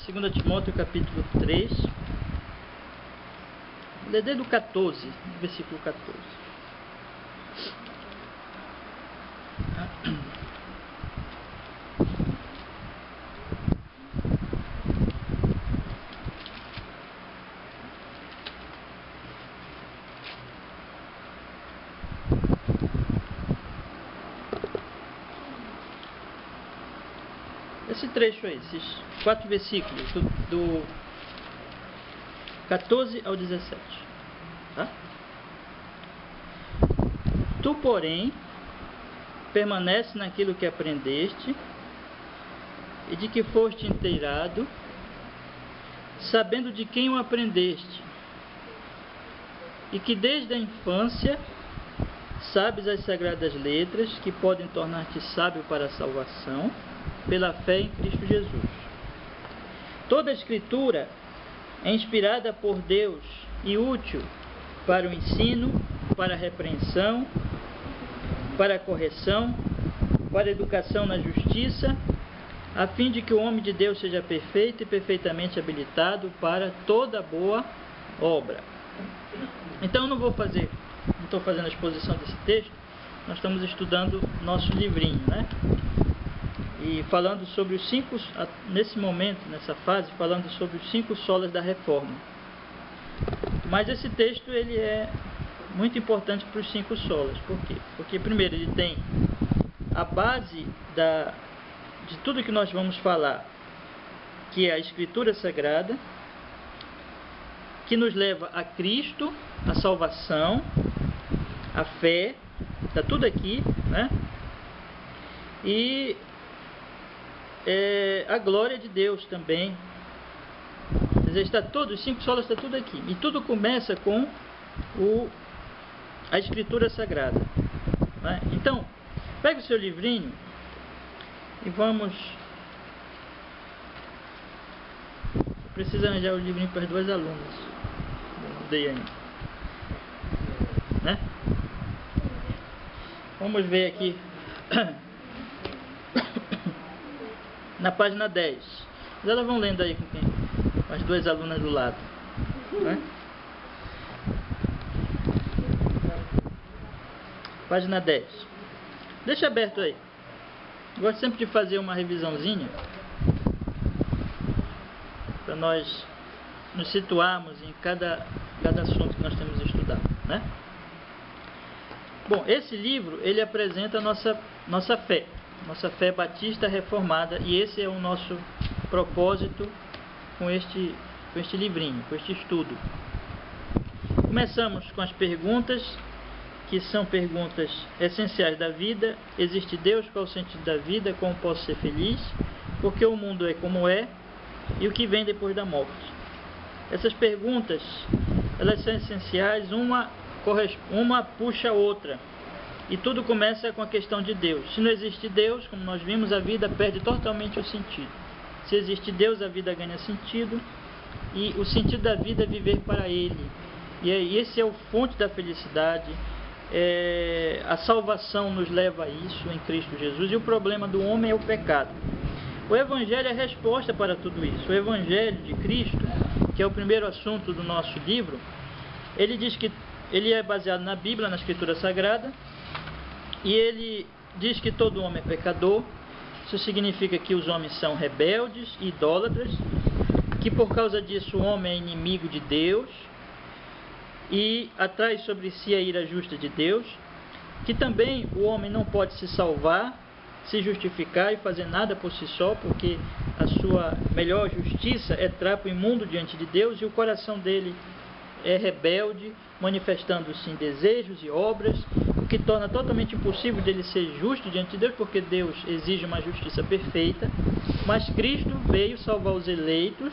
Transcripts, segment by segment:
2 Timóteo capítulo 3, desde o 14, versículo 14. Esse trecho aí, esses 4 versículos, do 14 ao 17. Tá? Tu, porém, permanece naquilo que aprendeste e de que foste inteirado, sabendo de quem o aprendeste, e que desde a infância sabes as sagradas letras que podem tornar-te sábio para a salvação, pela fé em Cristo Jesus. Toda a Escritura é inspirada por Deus e útil para o ensino, para a repreensão, para a correção, para a educação na justiça, a fim de que o homem de Deus seja perfeito e perfeitamente habilitado para toda boa obra. Então eu não estou fazendo a exposição desse texto, nós estamos estudando nosso livrinho, né? E falando sobre os 5, nesse momento, nessa fase, falando sobre os 5 solas da reforma. Mas esse texto ele é muito importante para os 5 solas. Por quê? Porque primeiro ele tem a base de tudo que nós vamos falar, que é a Escritura Sagrada, que nos leva a Cristo, a salvação, a fé, está tudo aqui, né? E a glória de Deus também. Quer dizer, está tudo, os 5 solas está tudo aqui. E tudo começa com a Escritura Sagrada, né? Então, pega o seu livrinho e vamos... Preciso arranjar o livrinho para as 2 alunas. Não dei ainda, né? Vamos ver aqui na página 10. Mas elas vão lendo aí com as 2 alunas do lado, né? Página 10. Deixa aberto aí. Gosto sempre de fazer uma revisãozinha para nós nos situarmos em cada assunto que nós temos estudado, né? Bom, esse livro ele apresenta a nossa fé batista reformada, e esse é o nosso propósito com este livrinho, com este estudo. Começamos com as perguntas, que são perguntas essenciais da vida. Existe Deus? Qual o sentido da vida? Como posso ser feliz? Por que o mundo é como é? E o que vem depois da morte? Essas perguntas, elas são essenciais, uma puxa a outra. E tudo começa com a questão de Deus. Se não existe Deus, como nós vimos, a vida perde totalmente o sentido. Se existe Deus, a vida ganha sentido. E o sentido da vida é viver para Ele. E esse é o fonte da felicidade. A salvação nos leva a isso em Cristo Jesus. E o problema do homem é o pecado. O Evangelho é a resposta para tudo isso. O Evangelho de Cristo, que é o primeiro assunto do nosso livro, ele diz que ele é baseado na Bíblia, na Escritura Sagrada. E ele diz que todo homem é pecador. Isso significa que os homens são rebeldes e idólatras, que por causa disso o homem é inimigo de Deus e atrai sobre si a ira justa de Deus, que também o homem não pode se salvar, se justificar e fazer nada por si só, porque a sua melhor justiça é trapo imundo diante de Deus, e o coração dele é rebelde, manifestando-se em desejos e obras, o que torna totalmente impossível dele ser justo diante de Deus, porque Deus exige uma justiça perfeita. Mas Cristo veio salvar os eleitos,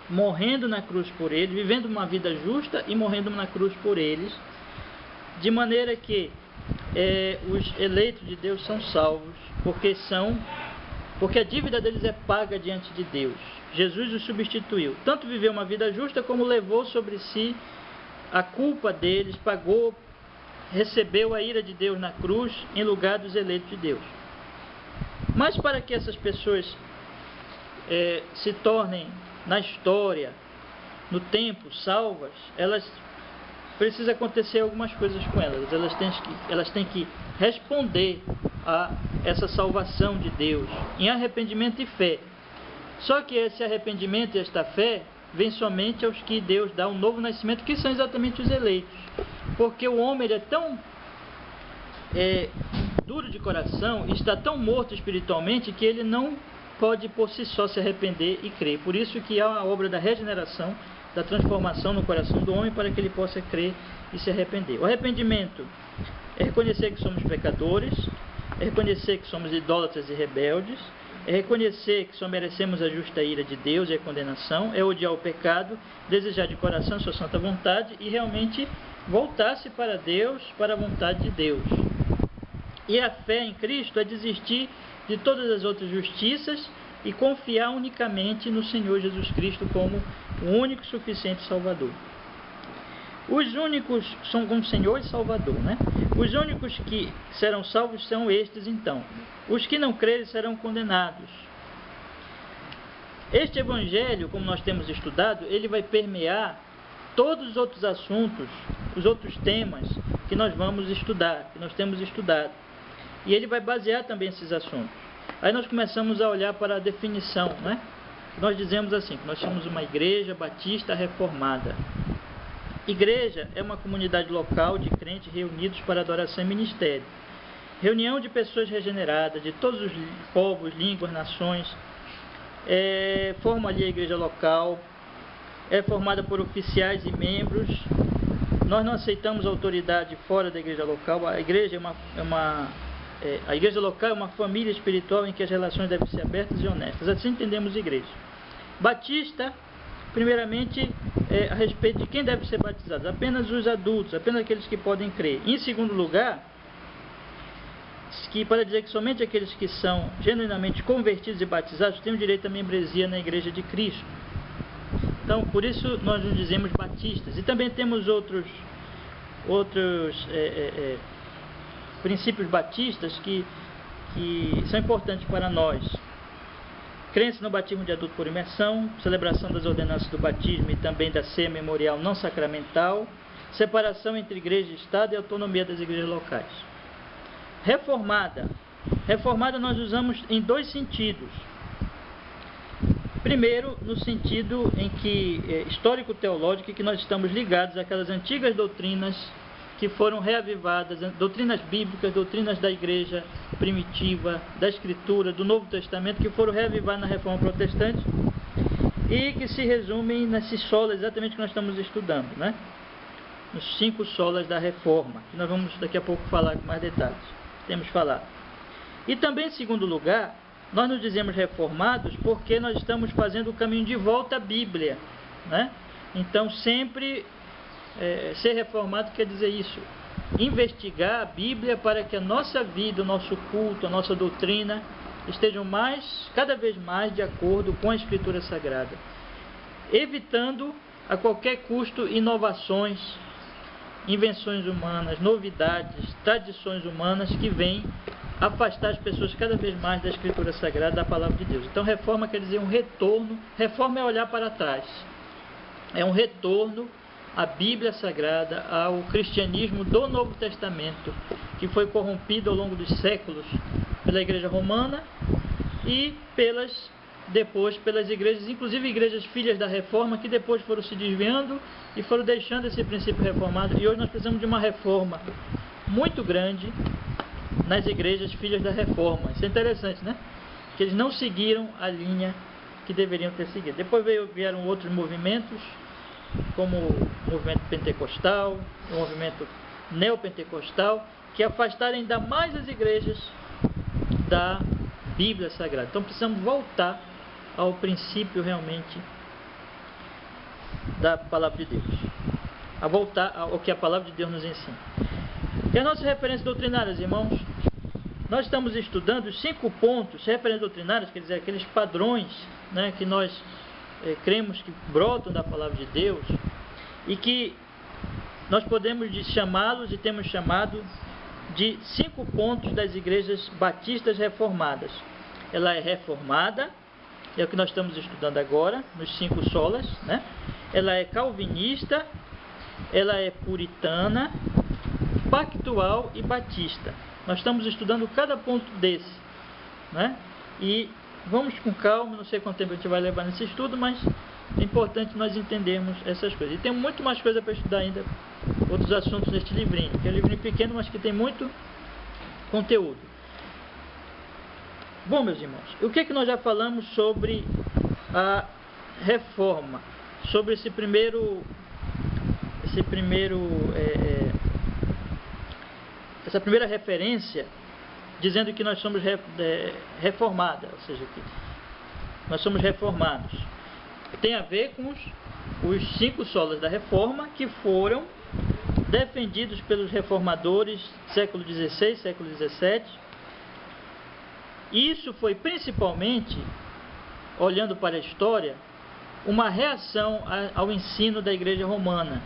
morrendo na cruz por eles, vivendo uma vida justa e morrendo na cruz por eles, de maneira que os eleitos de Deus são salvos, porque a dívida deles é paga diante de Deus. Jesus os substituiu, tanto viveu uma vida justa como levou sobre si a culpa deles, pagou, recebeu a ira de Deus na cruz em lugar dos eleitos de Deus. Mas para que essas pessoas se tornem na história, no tempo, salvas, elas precisa acontecer algumas coisas com elas. Elas têm que responder a essa salvação de Deus em arrependimento e fé. Só que esse arrependimento e esta fé vem somente aos que Deus dá um novo nascimento, que são exatamente os eleitos. Porque o homem ele é tão duro de coração, está tão morto espiritualmente, que ele não pode por si só se arrepender e crer. Por isso que há a obra da regeneração, da transformação no coração do homem, para que ele possa crer e se arrepender. O arrependimento é reconhecer que somos pecadores, é reconhecer que somos idólatras e rebeldes, é reconhecer que só merecemos a justa ira de Deus e a condenação, é odiar o pecado, desejar de coração sua santa vontade e realmente voltar-se para Deus, para a vontade de Deus. E a fé em Cristo é desistir de todas as outras justiças e confiar unicamente no Senhor Jesus Cristo como o único e suficiente Salvador. Os únicos são como Senhor e Salvador, né? Os únicos que serão salvos são estes, então. Os que não crerem serão condenados. Este Evangelho, como nós temos estudado, ele vai permear todos os outros assuntos, os outros temas que nós vamos estudar, que nós temos estudado. E ele vai basear também esses assuntos. Aí nós começamos a olhar para a definição, né? Nós dizemos assim, que nós somos uma igreja batista reformada. Igreja é uma comunidade local de crentes reunidos para adoração e ministério. Reunião de pessoas regeneradas, de todos os povos, línguas, nações. Forma ali a igreja local. É formada por oficiais e membros. Nós não aceitamos autoridade fora da igreja local. A igreja a igreja local é uma família espiritual em que as relações devem ser abertas e honestas. Assim entendemos igreja. Batista, primeiramente, a respeito de quem deve ser batizado. Apenas os adultos, apenas aqueles que podem crer. Em segundo lugar, para dizer que somente aqueles que são genuinamente convertidos e batizados têm o direito à membresia na igreja de Cristo. Então, por isso nós nos dizemos batistas. E também temos outros princípios batistas que são importantes para nós. Crença no batismo de adulto por imersão, celebração das ordenanças do batismo e também da ceia memorial não sacramental, separação entre igreja e Estado e autonomia das igrejas locais. Reformada. Reformada nós usamos em dois sentidos. Primeiro, no sentido em que histórico-teológico, que nós estamos ligados àquelas antigas doutrinas que foram reavivadas, doutrinas bíblicas, doutrinas da igreja primitiva, da Escritura, do Novo Testamento, que foram reavivadas na Reforma Protestante e que se resumem nesses solas exatamente que nós estamos estudando, né? Nos 5 solas da Reforma, que nós vamos daqui a pouco falar com mais detalhes. Temos falado. E também, em segundo lugar, nós nos dizemos reformados porque nós estamos fazendo o caminho de volta à Bíblia, né? Então, sempre ser reformado quer dizer isso, investigar a Bíblia para que a nossa vida, o nosso culto, a nossa doutrina estejam cada vez mais de acordo com a Escritura Sagrada, evitando a qualquer custo inovações, invenções humanas, novidades, tradições humanas que vêm afastar as pessoas cada vez mais da Escritura Sagrada, da Palavra de Deus. Então reforma quer dizer um retorno. Reforma é olhar para trás, é um retorno a Bíblia Sagrada, ao cristianismo do Novo Testamento, que foi corrompido ao longo dos séculos pela Igreja Romana e depois pelas igrejas, inclusive igrejas filhas da Reforma, que depois foram se desviando e foram deixando esse princípio reformado. E hoje nós precisamos de uma reforma muito grande nas igrejas filhas da Reforma. Isso é interessante, né? Que eles não seguiram a linha que deveriam ter seguido. Depois vieram outros movimentos, como o movimento pentecostal, o movimento neopentecostal, que afastaram ainda mais as igrejas da Bíblia Sagrada. Então precisamos voltar ao princípio realmente da Palavra de Deus, a voltar ao que a Palavra de Deus nos ensina. E as nossas referências doutrinárias, irmãos, nós estamos estudando os 5 pontos, referências doutrinárias, quer dizer, aqueles padrões, né, que nós cremos que brotam da Palavra de Deus e que nós podemos chamá-los e temos chamado de 5 pontos das igrejas batistas reformadas. Ela é reformada, é o que nós estamos estudando agora, nos 5 solas, né? Ela é calvinista, ela é puritana, pactual e batista. Nós estamos estudando cada ponto desse, né? E vamos com calma, não sei quanto tempo a gente vai levar nesse estudo, mas é importante nós entendermos essas coisas. E tem muito mais coisa para estudar ainda, outros assuntos neste livrinho, que é um livrinho pequeno, mas que tem muito conteúdo. Bom, meus irmãos, o que é que nós já falamos sobre a reforma? Sobre essa primeira referência, dizendo que nós somos reformados, ou seja, que nós somos reformados. Tem a ver com os 5 solas da reforma, que foram defendidos pelos reformadores século XVI, século XVII. Isso foi principalmente, olhando para a história, uma reação ao ensino da Igreja Romana.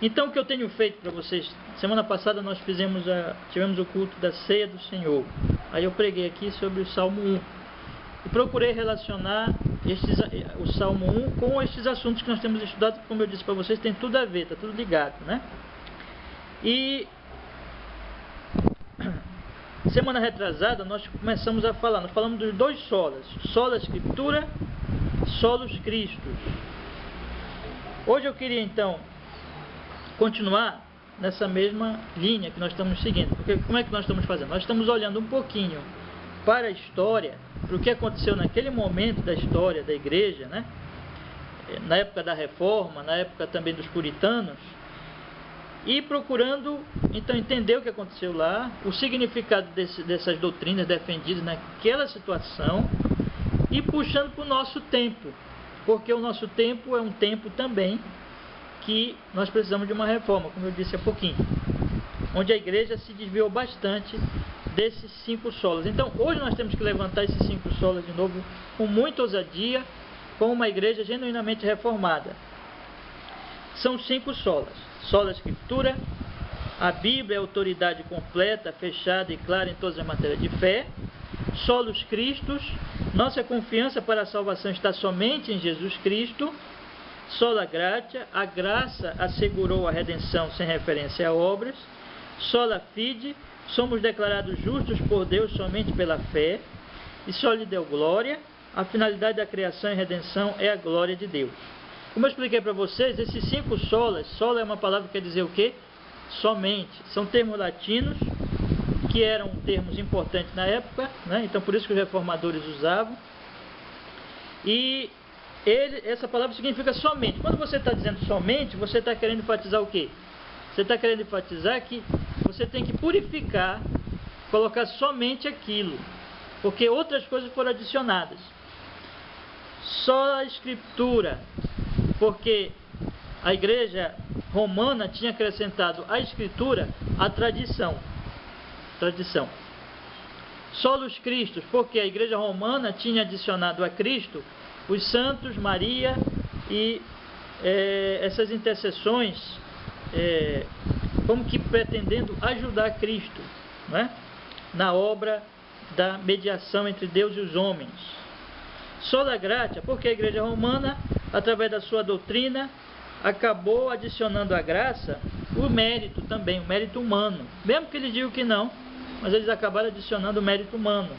Então, o que eu tenho feito para vocês, semana passada nós tivemos o culto da Ceia do Senhor. Aí eu preguei aqui sobre o Salmo 1. E procurei relacionar o Salmo 1 com estes assuntos que nós temos estudado, como eu disse para vocês, tem tudo a ver, está tudo ligado, né? E semana retrasada nós começamos a falar, nós falamos dos 2 solas, sola Escritura, solos Christus. Hoje eu queria então continuar nessa mesma linha que nós estamos seguindo, porque como é que nós estamos fazendo? Nós estamos olhando um pouquinho para a história, para o que aconteceu naquele momento da história da igreja, né? Na época da reforma, na época também dos puritanos, e procurando então entender o que aconteceu lá, o significado dessas doutrinas defendidas naquela situação, e puxando para o nosso tempo, porque o nosso tempo é um tempo também que nós precisamos de uma reforma, como eu disse há pouquinho, onde a igreja se desviou bastante desses 5 solas. Então hoje nós temos que levantar esses 5 solas de novo com muita ousadia, como uma igreja genuinamente reformada. São 5 solas: sola Escritura, a Bíblia é a autoridade completa, fechada e clara em todas as matérias de fé. Solos Christus, nossa confiança para a salvação está somente em Jesus Cristo. Sola Gratia, a graça assegurou a redenção sem referência a obras. Sola Fide, somos declarados justos por Deus somente pela fé. E Sola Deo Gloria, a finalidade da criação e redenção é a glória de Deus. Como eu expliquei para vocês, esses 5 solas, sola é uma palavra que quer dizer o quê? Somente. São termos latinos, que eram termos importantes na época, né? Então por isso que os reformadores usavam. E essa palavra significa somente. Quando você está dizendo somente, você está querendo enfatizar o quê? Você está querendo enfatizar que você tem que purificar, colocar somente aquilo, porque outras coisas foram adicionadas. Só a Escritura, porque a igreja romana tinha acrescentado à Escritura a tradição. Solos Christus, porque a igreja romana tinha adicionado a Cristo os santos, Maria e essas intercessões, como que pretendendo ajudar Cristo, né? Na obra da mediação entre Deus e os homens. Sola Gratia, porque a igreja romana, através da sua doutrina, acabou adicionando à graça o mérito também, o mérito humano. Mesmo que eles digam que não, mas eles acabaram adicionando o mérito humano,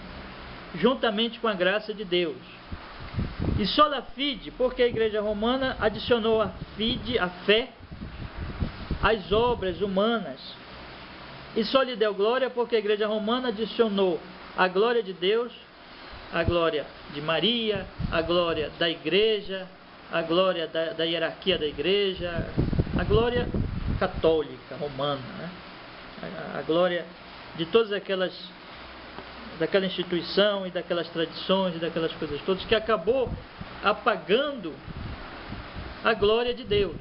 juntamente com a graça de Deus. E Sola Fide, porque a igreja romana adicionou a fide, a fé, às obras humanas. E Sola Deo Gloria, porque a igreja romana adicionou a glória de Deus, a glória de Maria, a glória da igreja, a glória da hierarquia da igreja, a glória católica romana, né? A glória de todas daquela instituição e daquelas tradições e daquelas coisas todas, que acabou apagando a glória de Deus.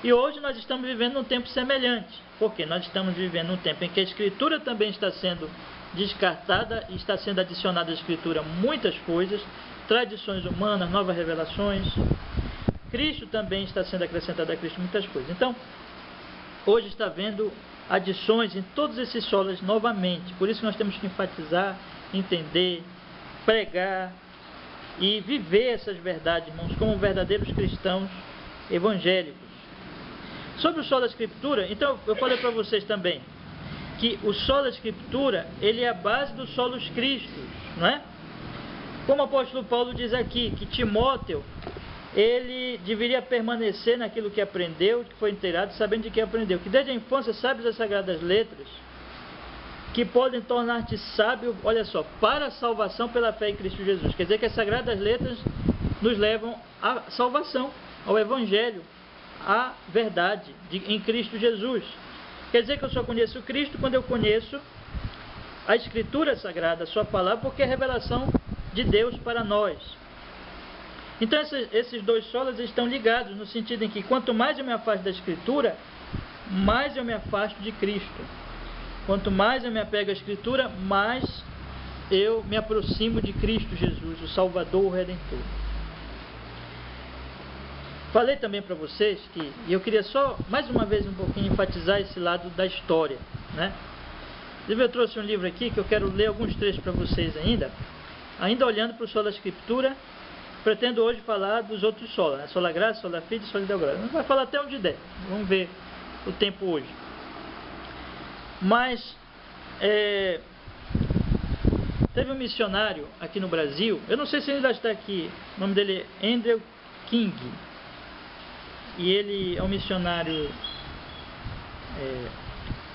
E hoje nós estamos vivendo um tempo semelhante, porque nós estamos vivendo um tempo em que a Escritura também está sendo descartada e está sendo adicionada à Escritura muitas coisas, tradições humanas, novas revelações. Cristo também está sendo acrescentado a Cristo muitas coisas. Então, hoje está havendo adições em todos esses solas novamente. Por isso nós temos que enfatizar entender, pregar e viver essas verdades, irmãos, como verdadeiros cristãos evangélicos. Sobre o Sola Escritura, então eu falei para vocês também que o Sola Escritura, ele é a base do Solos Christus, não é? Como o apóstolo Paulo diz aqui, que Timóteo, ele deveria permanecer naquilo que aprendeu, que foi inteirado, sabendo de que aprendeu, que desde a infância sabe das Sagradas Letras, que podem tornar-te sábio, olha só, para a salvação pela fé em Cristo Jesus. Quer dizer que as Sagradas Letras nos levam à salvação, ao Evangelho, à verdade em Cristo Jesus. Quer dizer que eu só conheço Cristo quando eu conheço a Escritura Sagrada, a sua palavra, porque é a revelação de Deus para nós. Então esses dois solas estão ligados, no sentido em que quanto mais eu me afasto da Escritura, mais eu me afasto de Cristo. Quanto mais eu me apego à Escritura, mais eu me aproximo de Cristo Jesus, o Salvador, o Redentor. Falei também para vocês que, e eu queria só mais uma vez um pouquinho enfatizar esse lado da história, né? Eu trouxe um livro aqui que eu quero ler alguns trechos para vocês ainda olhando para o Sola Escritura. Pretendo hoje falar dos outros sola, né? Sola Graça, Sola Fide, Sola Deo Graça. Vai falar até onde der, vamos ver o tempo hoje. Mas teve um missionário aqui no Brasil, eu não sei se ele ainda está aqui, o nome dele é Andrew King, e ele é um missionário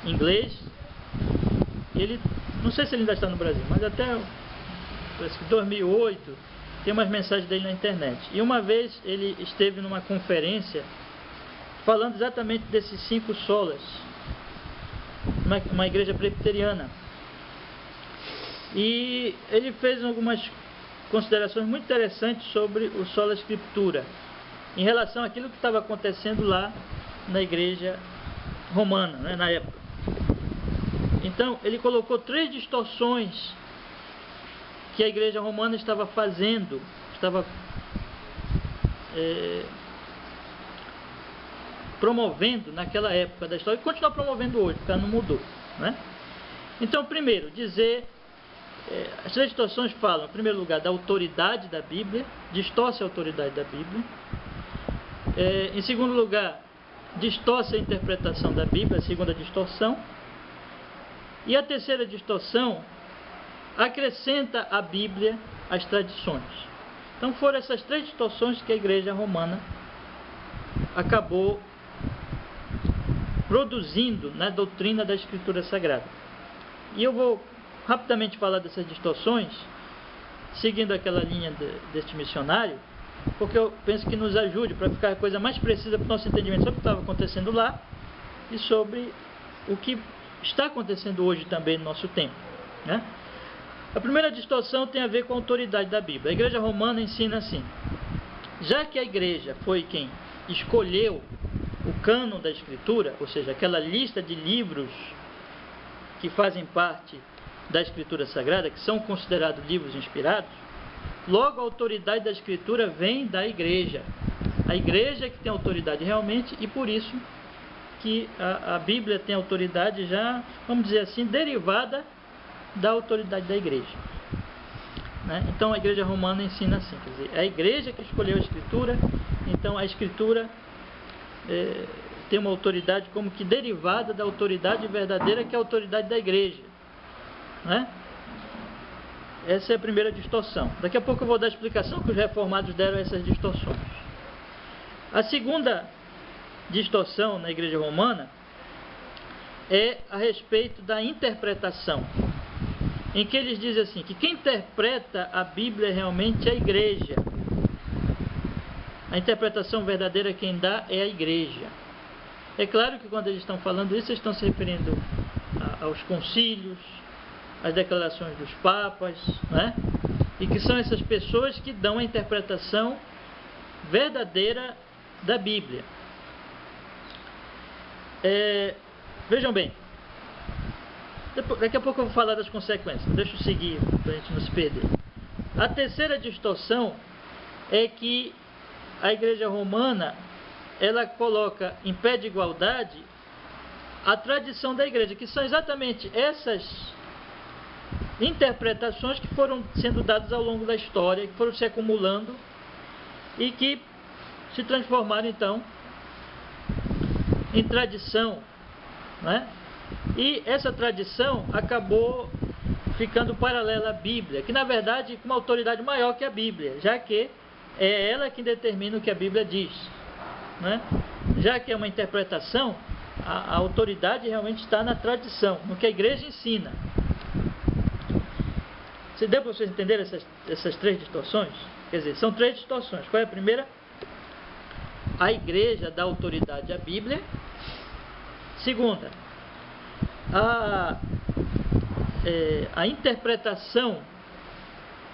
inglês. Ele, não sei se ele ainda está no Brasil, mas até parece que 2008 tem umas mensagens dele na internet. E uma vez ele esteve numa conferência falando exatamente desses 5 solas, uma igreja presbiteriana. E ele fez algumas considerações muito interessantes sobre o Sola Escritura, em relação àquilo que estava acontecendo lá na igreja romana, né, na época. Então, ele colocou 3 distorções que a igreja romana estava fazendo, estava promovendo naquela época da história, e continua promovendo hoje, porque ela não mudou, né? Então, primeiro, as 3 distorções falam, em primeiro lugar, da autoridade da Bíblia, distorce a autoridade da Bíblia. Em segundo lugar, distorce a interpretação da Bíblia, a segunda distorção. E a terceira distorção acrescenta à Bíblia as tradições. Então foram essas 3 distorções que a igreja romana acabou produzindo na doutrina da Escritura Sagrada. E eu vou rapidamente falar dessas distorções, seguindo aquela linha deste missionário, porque eu penso que nos ajude para ficar a coisa mais precisa para o nosso entendimento sobre o que estava acontecendo lá e sobre o que está acontecendo hoje também no nosso tempo, né? A primeira distorção tem a ver com a autoridade da Bíblia. A igreja romana ensina assim: já que a igreja foi quem escolheu o cânon da Escritura, ou seja, aquela lista de livros que fazem parte da Escritura Sagrada, que são considerados livros inspirados, logo a autoridade da Escritura vem da igreja. A igreja é que tem autoridade realmente, e por isso que a Bíblia tem autoridade já, vamos dizer assim, derivada da autoridade da igreja, né? Então a igreja romana ensina assim, quer dizer, é a igreja que escolheu a Escritura, então a Escritura tem uma autoridade como que derivada da autoridade verdadeira, que é a autoridade da igreja, né? Essa é a primeira distorção. Daqui a pouco eu vou dar a explicação que os reformados deram a essas distorções. A segunda distorção na igreja romana é a respeito da interpretação, em que eles dizem assim, que quem interpreta a Bíblia realmente é a igreja. A interpretação verdadeira quem dá é a igreja. É claro que quando eles estão falando isso, eles estão se referindo aos concílios, às declarações dos papas, né? E que são essas pessoas que dão a interpretação verdadeira da Bíblia. Vejam bem, daqui a pouco eu vou falar das consequências, deixa eu seguir para a gente não se perder. A terceira distorção é que a igreja romana, ela coloca em pé de igualdade a tradição da igreja, que são exatamente essas interpretações que foram sendo dadas ao longo da história, que foram se acumulando e que se transformaram então em tradição, né? E essa tradição acabou ficando paralela à Bíblia, que na verdade com uma autoridade maior que a Bíblia, já que é ela que determina o que a Bíblia diz, né? Já que é uma interpretação, a autoridade realmente está na tradição, no que a igreja ensina. Se deu para vocês entenderem essas três distorções? Quer dizer, são três distorções. Qual é a primeira? A igreja dá autoridade à Bíblia. Segunda, a interpretação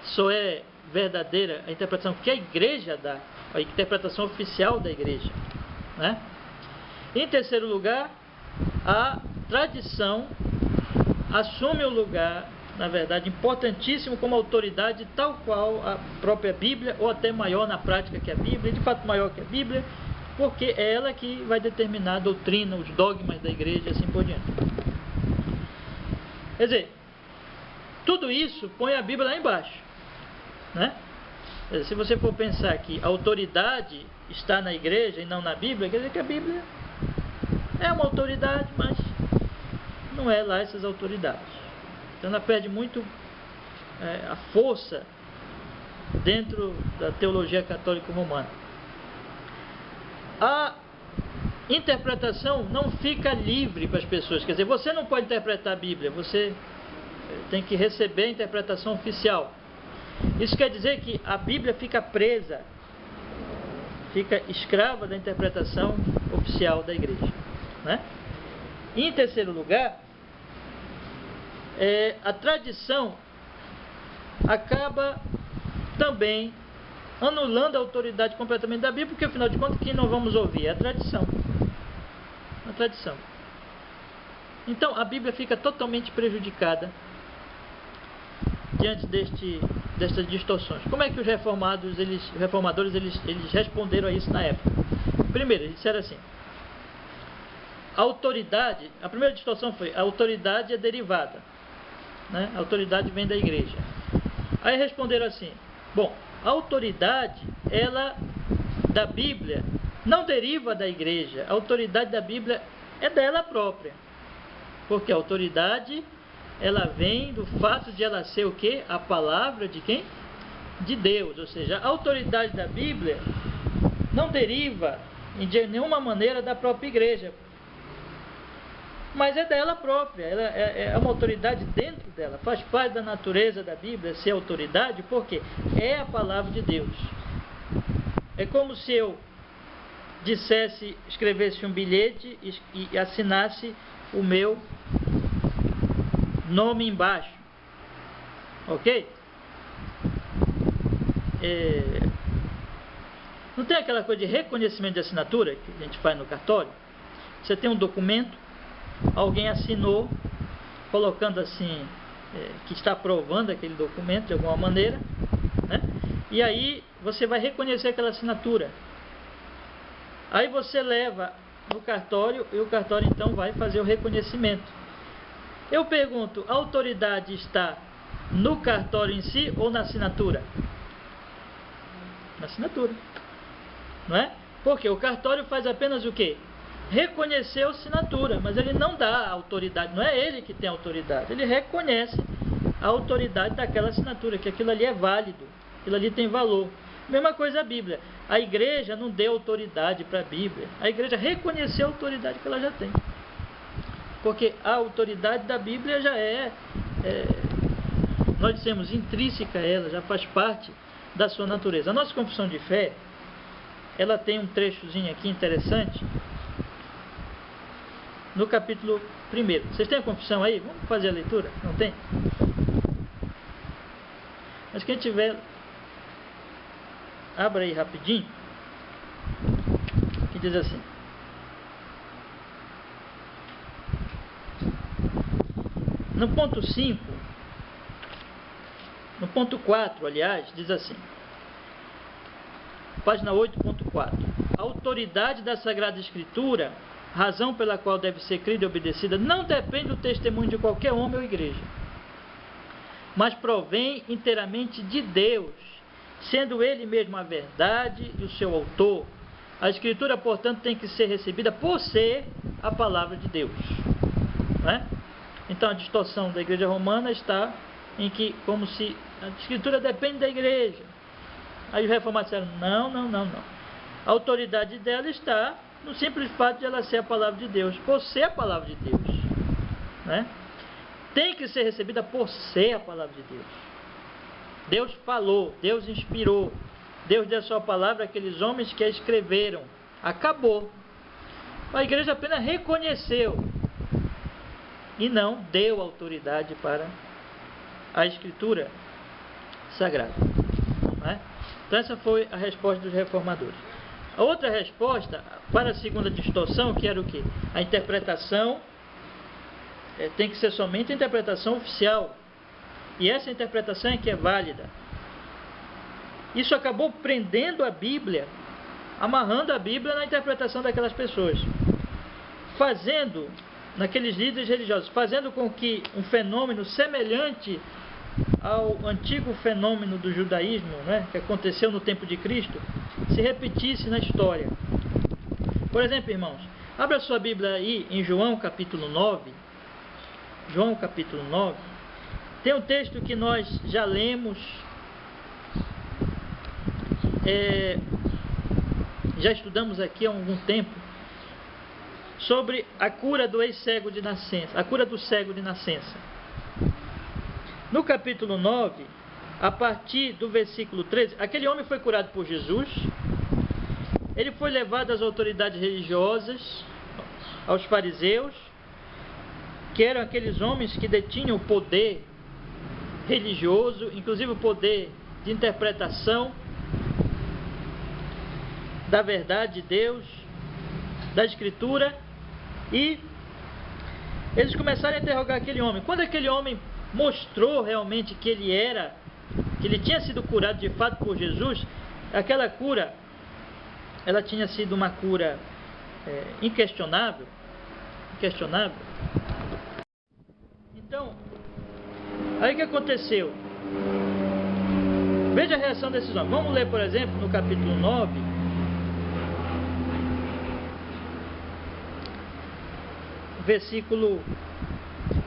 só é verdadeira, a interpretação que a igreja dá, a interpretação oficial da igreja, né? Em terceiro lugar, a tradição assume o lugar, na verdade, importantíssimo como autoridade, tal qual a própria Bíblia, ou até maior na prática que a Bíblia, de fato maior que a Bíblia, porque é ela que vai determinar a doutrina, os dogmas da igreja e assim por diante. Quer dizer, tudo isso põe a Bíblia lá embaixo, né? Se você for pensar que a autoridade está na igreja e não na Bíblia, quer dizer que a Bíblia é uma autoridade, mas não é lá essas autoridades. Então ela perde muito a força dentro da teologia católica romana. A interpretação não fica livre para as pessoas. Quer dizer, você não pode interpretar a Bíblia, você tem que receber a interpretação oficial. Isso quer dizer que a Bíblia fica presa, fica escrava da interpretação oficial da igreja, né? E em terceiro lugar, a tradição acaba também anulando a autoridade completamente da Bíblia, porque afinal de contas quem nós vamos ouvir é a tradição. A tradição. Então a Bíblia fica totalmente prejudicada diante destas distorções. Como é que os reformadores eles responderam a isso na época? Primeiro, eles disseram assim: a autoridade, a primeira distorção foi: a autoridade é derivada, né? A autoridade vem da igreja. Aí responderam assim: bom, a autoridade, ela, da Bíblia, não deriva da igreja. A autoridade da Bíblia é dela própria. Porque a autoridade, ela vem do fato de ela ser o quê? A palavra de quem? De Deus. Ou seja, a autoridade da Bíblia não deriva de nenhuma maneira da própria igreja, mas é dela própria. Ela é uma autoridade dentro dela, faz parte da natureza da Bíblia ser autoridade, porque é a palavra de Deus. É como se eu escrevesse um bilhete e assinasse o meu nome embaixo, ok? Não tem aquela coisa de reconhecimento de assinatura que a gente faz no cartório? Você tem um documento, alguém assinou, colocando assim, que está aprovando aquele documento de alguma maneira, né? E aí você vai reconhecer aquela assinatura. Aí você leva no cartório e o cartório então vai fazer o reconhecimento. Eu pergunto, a autoridade está no cartório em si ou na assinatura? Na assinatura, não é? Porque o cartório faz apenas o quê? Reconhecer a assinatura, mas ele não dá a autoridade, não é ele que tem a autoridade, ele reconhece a autoridade daquela assinatura, que aquilo ali é válido, aquilo ali tem valor. Mesma coisa a Bíblia. A igreja não deu autoridade para a Bíblia, a igreja reconheceu a autoridade que ela já tem, porque a autoridade da Bíblia já nós dissemos, intrínseca a ela, já faz parte da sua natureza. A nossa confissão de fé, ela tem um trechozinho aqui interessante, no capítulo 1. Vocês têm a confissão aí? Vamos fazer a leitura? Não tem? Mas quem tiver, abra aí rapidinho, que diz assim: no ponto 5, no ponto 4, aliás, diz assim, página 8.4: a autoridade da Sagrada Escritura, razão pela qual deve ser crida e obedecida, não depende do testemunho de qualquer homem ou igreja. mas provém inteiramente de Deus, sendo Ele mesmo a verdade e o seu autor. A Escritura, portanto, tem que ser recebida por ser a palavra de Deus. Não é? Então, a distorção da Igreja Romana está em que, como se a Escritura depende da Igreja. Aí os reformados disseram, não. A autoridade dela está no simples fato de ela ser a palavra de Deus, por ser a palavra de Deus. Né? Tem que ser recebida por ser a palavra de Deus. Deus falou, Deus inspirou, Deus deu a sua palavra àqueles homens que a escreveram. Acabou. A igreja apenas reconheceu e não deu autoridade para a Escritura Sagrada. Não é? Então essa foi a resposta dos reformadores. A outra resposta para a segunda distorção, que era o quê? A interpretação tem que ser somente a interpretação oficial. E essa interpretação é que é válida. Isso acabou prendendo a Bíblia, amarrando a Bíblia na interpretação daquelas pessoas, fazendo, naqueles líderes religiosos, fazendo com que um fenômeno semelhante ao antigo fenômeno do judaísmo, né, que aconteceu no tempo de Cristo, se repetisse na história. Por exemplo, irmãos, abra sua Bíblia aí em João capítulo 9. João capítulo 9. Tem um texto que nós já lemos, já estudamos aqui há algum tempo, sobre a cura do ex-cego de nascença, a cura do cego de nascença. No capítulo 9, a partir do versículo 13, aquele homem foi curado por Jesus, ele foi levado às autoridades religiosas, aos fariseus, que eram aqueles homens que detinham o poder religioso, inclusive o poder de interpretação da verdade de Deus, da Escritura, e eles começaram a interrogar aquele homem. Quando aquele homem mostrou realmente que ele tinha sido curado de fato por Jesus, aquela cura, ela tinha sido uma cura inquestionável. Então, aí o que aconteceu? Veja a reação desses homens. Vamos ler, por exemplo, no capítulo 9, versículo...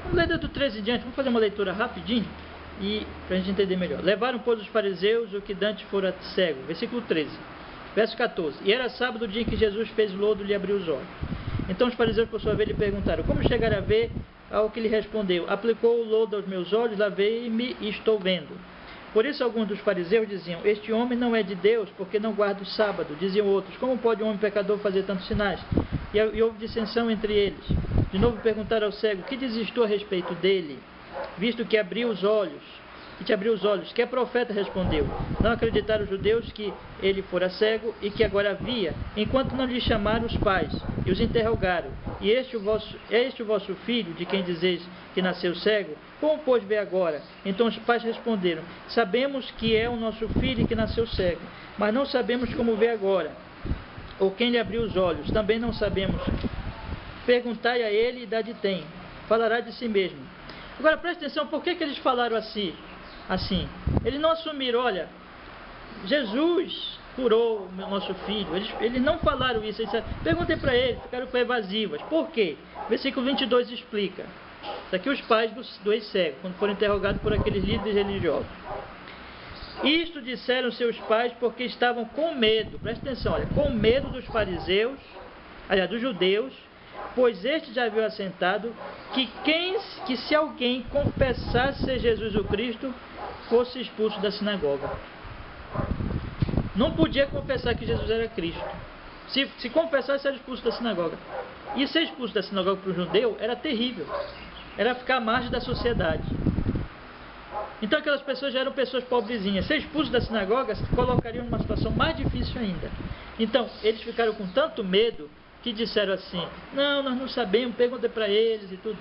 Vamos ler do 13 em diante, vamos fazer uma leitura rapidinho, e para a gente entender melhor. Levaram, pois, os fariseus o que dantes fora cego. Versículo 13. Verso 14. E era sábado o dia em que Jesus fez lodo e lhe abriu os olhos. Então os fariseus, por sua vez, lhe perguntaram, como chegar a ver? Ao que lhe respondeu, aplicou o lodo aos meus olhos, lavei-me e estou vendo. Por isso alguns dos fariseus diziam, este homem não é de Deus, porque não guarda o sábado. Diziam outros, como pode um homem pecador fazer tantos sinais? E houve dissensão entre eles. De novo perguntaram ao cego, que dizes tu a respeito dele? Visto que abriu os olhos, que é profeta, respondeu. Não acreditaram os judeus que ele fora cego e que agora via, enquanto não lhe chamaram os pais e os interrogaram. E é este o vosso filho, de quem dizeis que nasceu cego? Como, pois, vê agora? Então os pais responderam, sabemos que é o nosso filho e que nasceu cego, mas não sabemos como vê agora, ou quem lhe abriu os olhos, também não sabemos. Perguntai a ele, idade tem, falará de si mesmo. Agora preste atenção, por que eles falaram assim? Eles não assumiram, olha, Jesus curou o nosso filho. Eles não falaram isso. Perguntei para eles, ficaram com evasivas. Por quê? Versículo 22 explica. Isso aqui os pais do ex-cego, quando foram interrogados por aqueles líderes religiosos. Isto disseram seus pais porque estavam com medo. Presta atenção, olha, com medo dos fariseus, aliás, dos judeus, pois este já viu assentado que se alguém confessasse ser Jesus o Cristo, fosse expulso da sinagoga. Não podia confessar que Jesus era Cristo. Se confessasse, era expulso da sinagoga. E ser expulso da sinagoga para o judeu era terrível. Era ficar à margem da sociedade. Então aquelas pessoas já eram pessoas pobrezinhas. Ser expulso da sinagoga se colocariam numa situação mais difícil ainda. Então eles ficaram com tanto medo que disseram assim, não, nós não sabemos, perguntei para eles e tudo.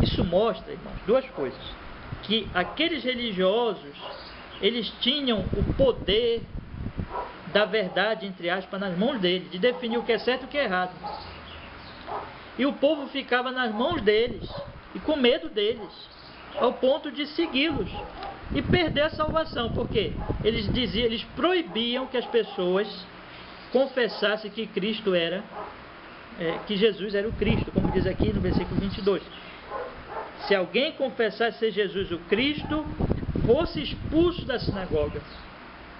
Isso mostra, irmãos, duas coisas. Que aqueles religiosos, eles tinham o poder da verdade, entre aspas, nas mãos deles, de definir o que é certo e o que é errado. E o povo ficava nas mãos deles, e com medo deles. ao ponto de segui-los e perder a salvação, porque eles proibiam que as pessoas confessassem que Cristo era, que Jesus era o Cristo, como diz aqui no versículo 22. Se alguém confessasse ser Jesus o Cristo, fosse expulso da sinagoga.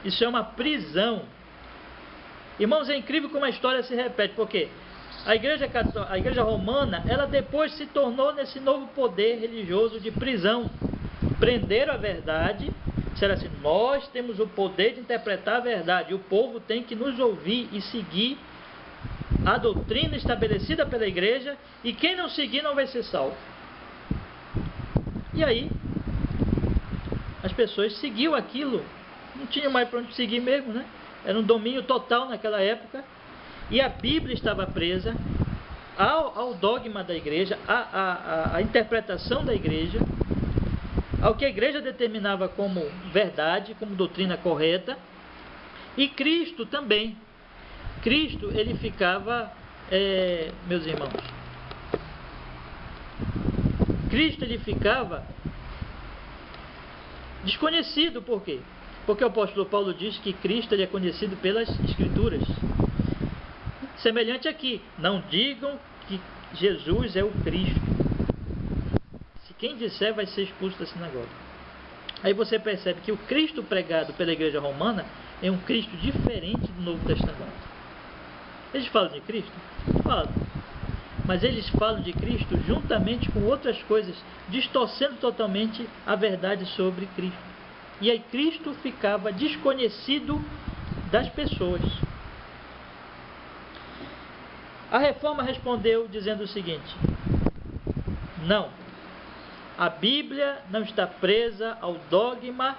Isso é uma prisão. Irmãos, é incrível como a história se repete, porque a igreja romana, ela depois se tornou nesse novo poder religioso de prisão. Prenderam a verdade, disseram assim: nós temos o poder de interpretar a verdade, e o povo tem que nos ouvir e seguir a doutrina estabelecida pela igreja, e quem não seguir não vai ser salvo. E aí as pessoas seguiam aquilo, não tinham mais para onde seguir mesmo, né? Era um domínio total naquela época, e a Bíblia estava presa ao dogma da igreja, à interpretação da igreja, ao que a igreja determinava como verdade, como doutrina correta. E Cristo também. Cristo, ele ficava, meus irmãos, Cristo, ele ficava desconhecido. Por quê? Porque o apóstolo Paulo diz que Cristo, ele é conhecido pelas Escrituras. Semelhante aqui: não digam que Jesus é o Cristo. Se quem disser, vai ser expulso da sinagoga. Aí você percebe que o Cristo pregado pela igreja romana é um Cristo diferente do Novo Testamento. Eles falam de Cristo? Falam. Mas eles falam de Cristo juntamente com outras coisas, distorcendo totalmente a verdade sobre Cristo. E aí Cristo ficava desconhecido das pessoas. A Reforma respondeu dizendo o seguinte: não, a Bíblia não está presa ao dogma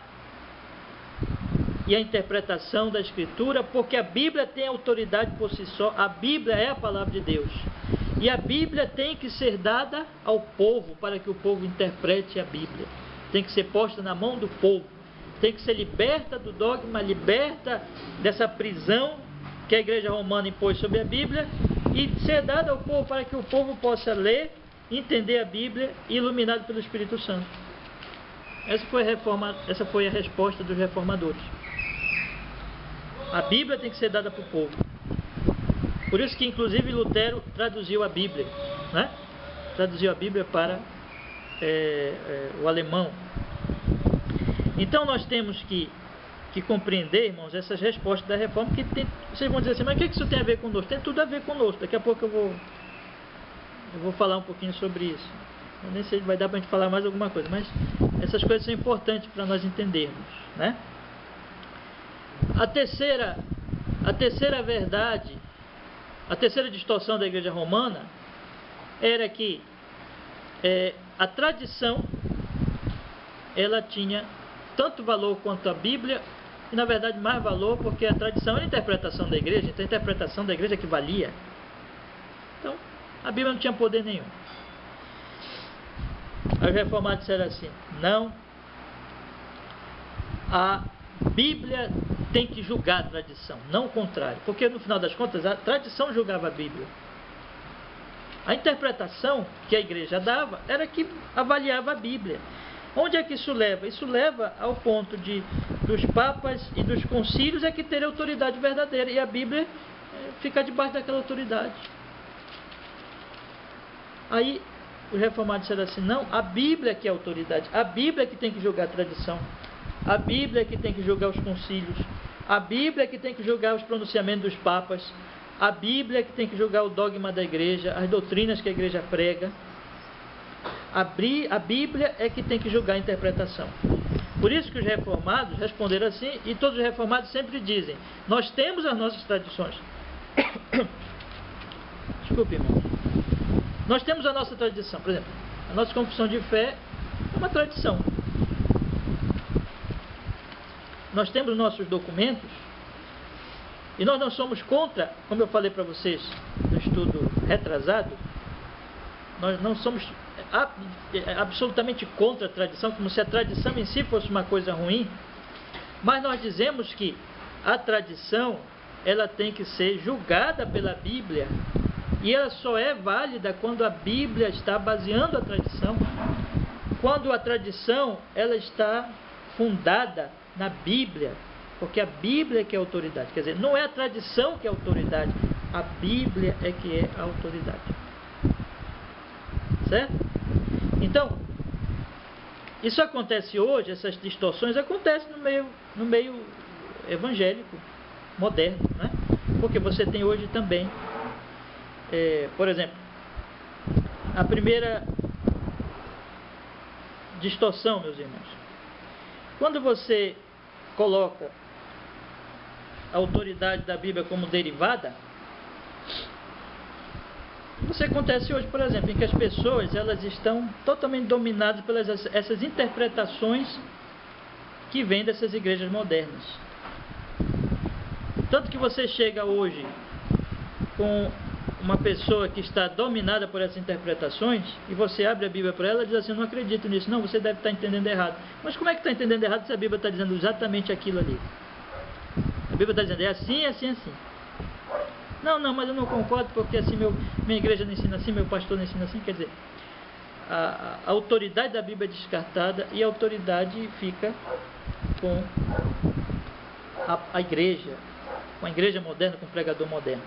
e à interpretação da Escritura, porque a Bíblia tem autoridade por si só. A Bíblia é a palavra de Deus, e a Bíblia tem que ser dada ao povo, para que o povo interprete a Bíblia. Tem que ser posta na mão do povo, tem que ser liberta do dogma, liberta dessa prisão que a igreja romana impôs sobre a Bíblia, e ser dada ao povo, para que o povo possa ler, entender a Bíblia, iluminado pelo Espírito Santo. Essa foi a resposta dos reformadores. A Bíblia tem que ser dada para o povo. Por isso que inclusive Lutero traduziu a Bíblia, né? Traduziu a Bíblia para o alemão. Então nós temos que compreender, irmãos, essas respostas da Reforma, que vocês vão dizer assim: mas o que isso tem a ver conosco? Tem tudo a ver conosco. Daqui a pouco eu vou falar um pouquinho sobre isso. Eu nem sei se vai dar para a gente falar mais alguma coisa, mas essas coisas são importantes para nós entendermos, né? A terceira verdade, a terceira distorção da igreja romana era que a tradição, ela tinha tanto valor quanto a Bíblia, e na verdade mais valor, porque a tradição é a interpretação da igreja, então a interpretação da igreja que valia. Então a Bíblia não tinha poder nenhum. Os reformados disseram assim: não, a Bíblia tem que julgar a tradição, não o contrário, porque no final das contas a tradição julgava a Bíblia. A interpretação que a igreja dava era que avaliava a Bíblia. Onde é que isso leva? Isso leva ao ponto dos papas e dos concílios é que ter autoridade verdadeira, e a Bíblia fica debaixo daquela autoridade. Aí os reformados disseram assim: não, a Bíblia que é a autoridade, a Bíblia que tem que julgar a tradição, a Bíblia que tem que julgar os concílios, a Bíblia que tem que julgar os pronunciamentos dos papas, a Bíblia que tem que julgar o dogma da igreja, as doutrinas que a igreja prega. A Bíblia é que tem que julgar a interpretação. Por isso que os reformados responderam assim, e todos os reformados sempre dizem: nós temos as nossas tradições. Desculpe, irmão. Nós temos a nossa tradição. Por exemplo, a nossa confissão de fé é uma tradição. Nós temos nossos documentos, e nós não somos contra, como eu falei para vocês no estudo retrasado, nós não somos absolutamente contra a tradição, como se a tradição em si fosse uma coisa ruim, mas nós dizemos que a tradição, ela tem que ser julgada pela Bíblia, e ela só é válida quando a Bíblia está baseando a tradição. quando a tradição ela está fundada na Bíblia, porque a Bíblia é que é a autoridade. Quer dizer, não é a tradição que é a autoridade, a Bíblia é que é a autoridade. Certo? Então, isso acontece hoje, essas distorções acontecem no meio evangélico moderno, né? Porque você tem hoje também, por exemplo, a primeira distorção, meus irmãos, quando você coloca a autoridade da Bíblia como derivada, isso acontece hoje, por exemplo, em que as pessoas elas estão totalmente dominadas pelas essas interpretações que vêm dessas igrejas modernas. Tanto que você chega hoje com uma pessoa que está dominada por essas interpretações e você abre a Bíblia para ela e diz assim: eu não acredito nisso. Não, você deve estar entendendo errado. Mas como é que está entendendo errado se a Bíblia está dizendo exatamente aquilo ali? A Bíblia está dizendo é assim, assim, assim. Não, mas eu não concordo porque assim minha igreja não ensina assim, meu pastor não ensina assim. Quer dizer, a autoridade da Bíblia é descartada e a autoridade fica com a igreja, com a igreja moderna, com o pregador moderno.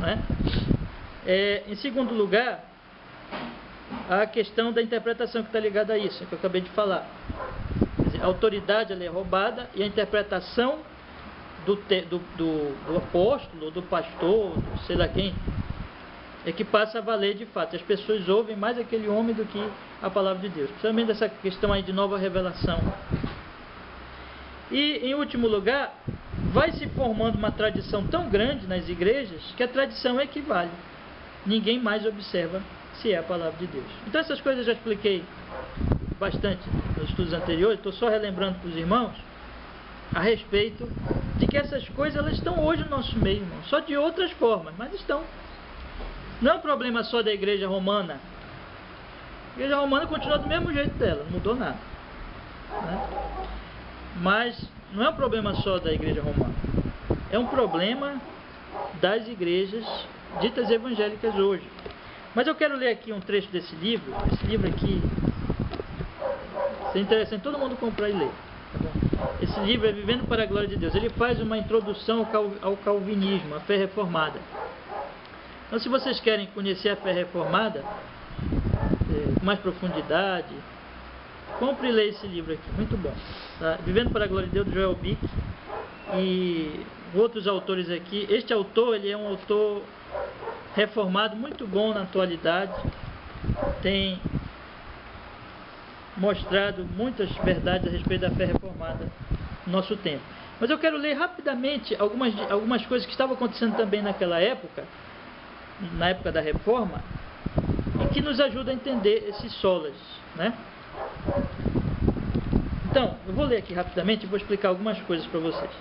Não é? Em segundo lugar, a questão da interpretação que está ligada a isso, que eu acabei de falar. Quer dizer, a autoridade ela é roubada e a interpretação do apóstolo, do pastor, sei lá quem, é que passa a valer de fato. As pessoas ouvem mais aquele homem do que a palavra de Deus, principalmente dessa questão aí de nova revelação. E em último lugar, vai se formando uma tradição tão grande nas igrejas que a tradição equivale. Ninguém mais observa se é a palavra de Deus. Então essas coisas eu já expliquei bastante nos estudos anteriores, estou só relembrando para os irmãos a respeito de que essas coisas elas estão hoje no nosso meio, irmão, só de outras formas, mas estão. Não é um problema só da igreja romana. A igreja romana continua do mesmo jeito dela, não mudou nada, né? Mas não é um problema só da igreja romana, é um problema das igrejas ditas evangélicas hoje. Mas eu quero ler aqui um trecho desse livro. Esse livro aqui é interessante todo mundo comprar e ler, tá bom? Esse livro é Vivendo para a Glória de Deus. Ele faz uma introdução ao calvinismo, à fé reformada. Então, se vocês querem conhecer a fé reformada com mais profundidade, compre e leia esse livro aqui, muito bom, tá? Vivendo para a Glória de Deus, do Joel Bick e outros autores aqui. Este autor, ele é um autor reformado muito bom na atualidade, tem mostrado muitas verdades a respeito da fé reformada no nosso tempo. Mas eu quero ler rapidamente algumas coisas que estavam acontecendo também naquela época, na época da Reforma, e que nos ajuda a entender esses solas, né? Então, eu vou ler aqui rapidamente e vou explicar algumas coisas para vocês.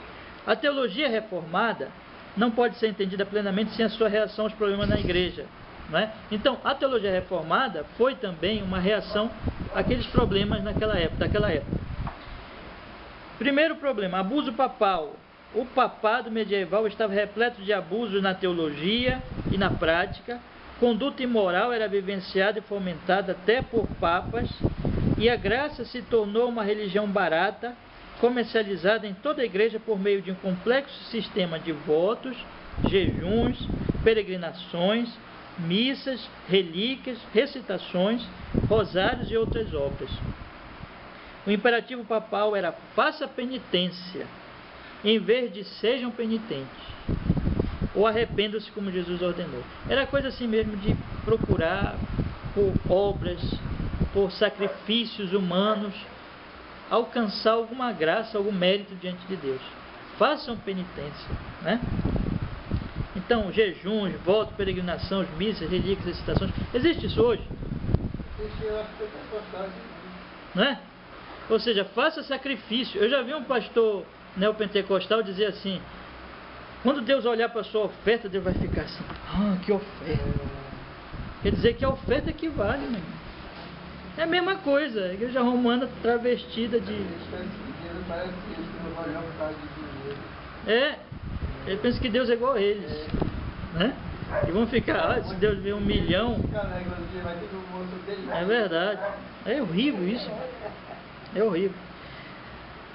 A teologia reformada não pode ser entendida plenamente sem a sua reação aos problemas na igreja, não é? Então, a teologia reformada foi também uma reação àqueles problemas daquela época. Primeiro problema, abuso papal. O papado medieval estava repleto de abusos na teologia e na prática. Conduta imoral era vivenciada e fomentada até por papas, e a graça se tornou uma religião barata, comercializada em toda a igreja por meio de um complexo sistema de votos, jejuns, peregrinações, missas, relíquias, recitações, rosários e outras obras. O imperativo papal era: faça penitência, em vez de sejam penitentes, ou arrependam-se como Jesus ordenou. Era coisa assim mesmo de procurar por obras, por sacrifícios humanos, alcançar alguma graça, algum mérito diante de Deus. Façam penitência, né? Então, jejuns, votos, peregrinações, missas, relíquias, recitações. Existe isso hoje? Não é? Ou seja, faça sacrifício. Eu já vi um pastor neopentecostal dizer assim: quando Deus olhar para a sua oferta, Deus vai ficar assim: ah, que oferta. Quer dizer que a oferta é que vale, meu irmão. É a mesma coisa, a igreja romana travestida de... Ele pensa que Deus é igual a eles, né? E vão ficar, se Deus vê 1 milhão. É verdade. É horrível isso. É horrível.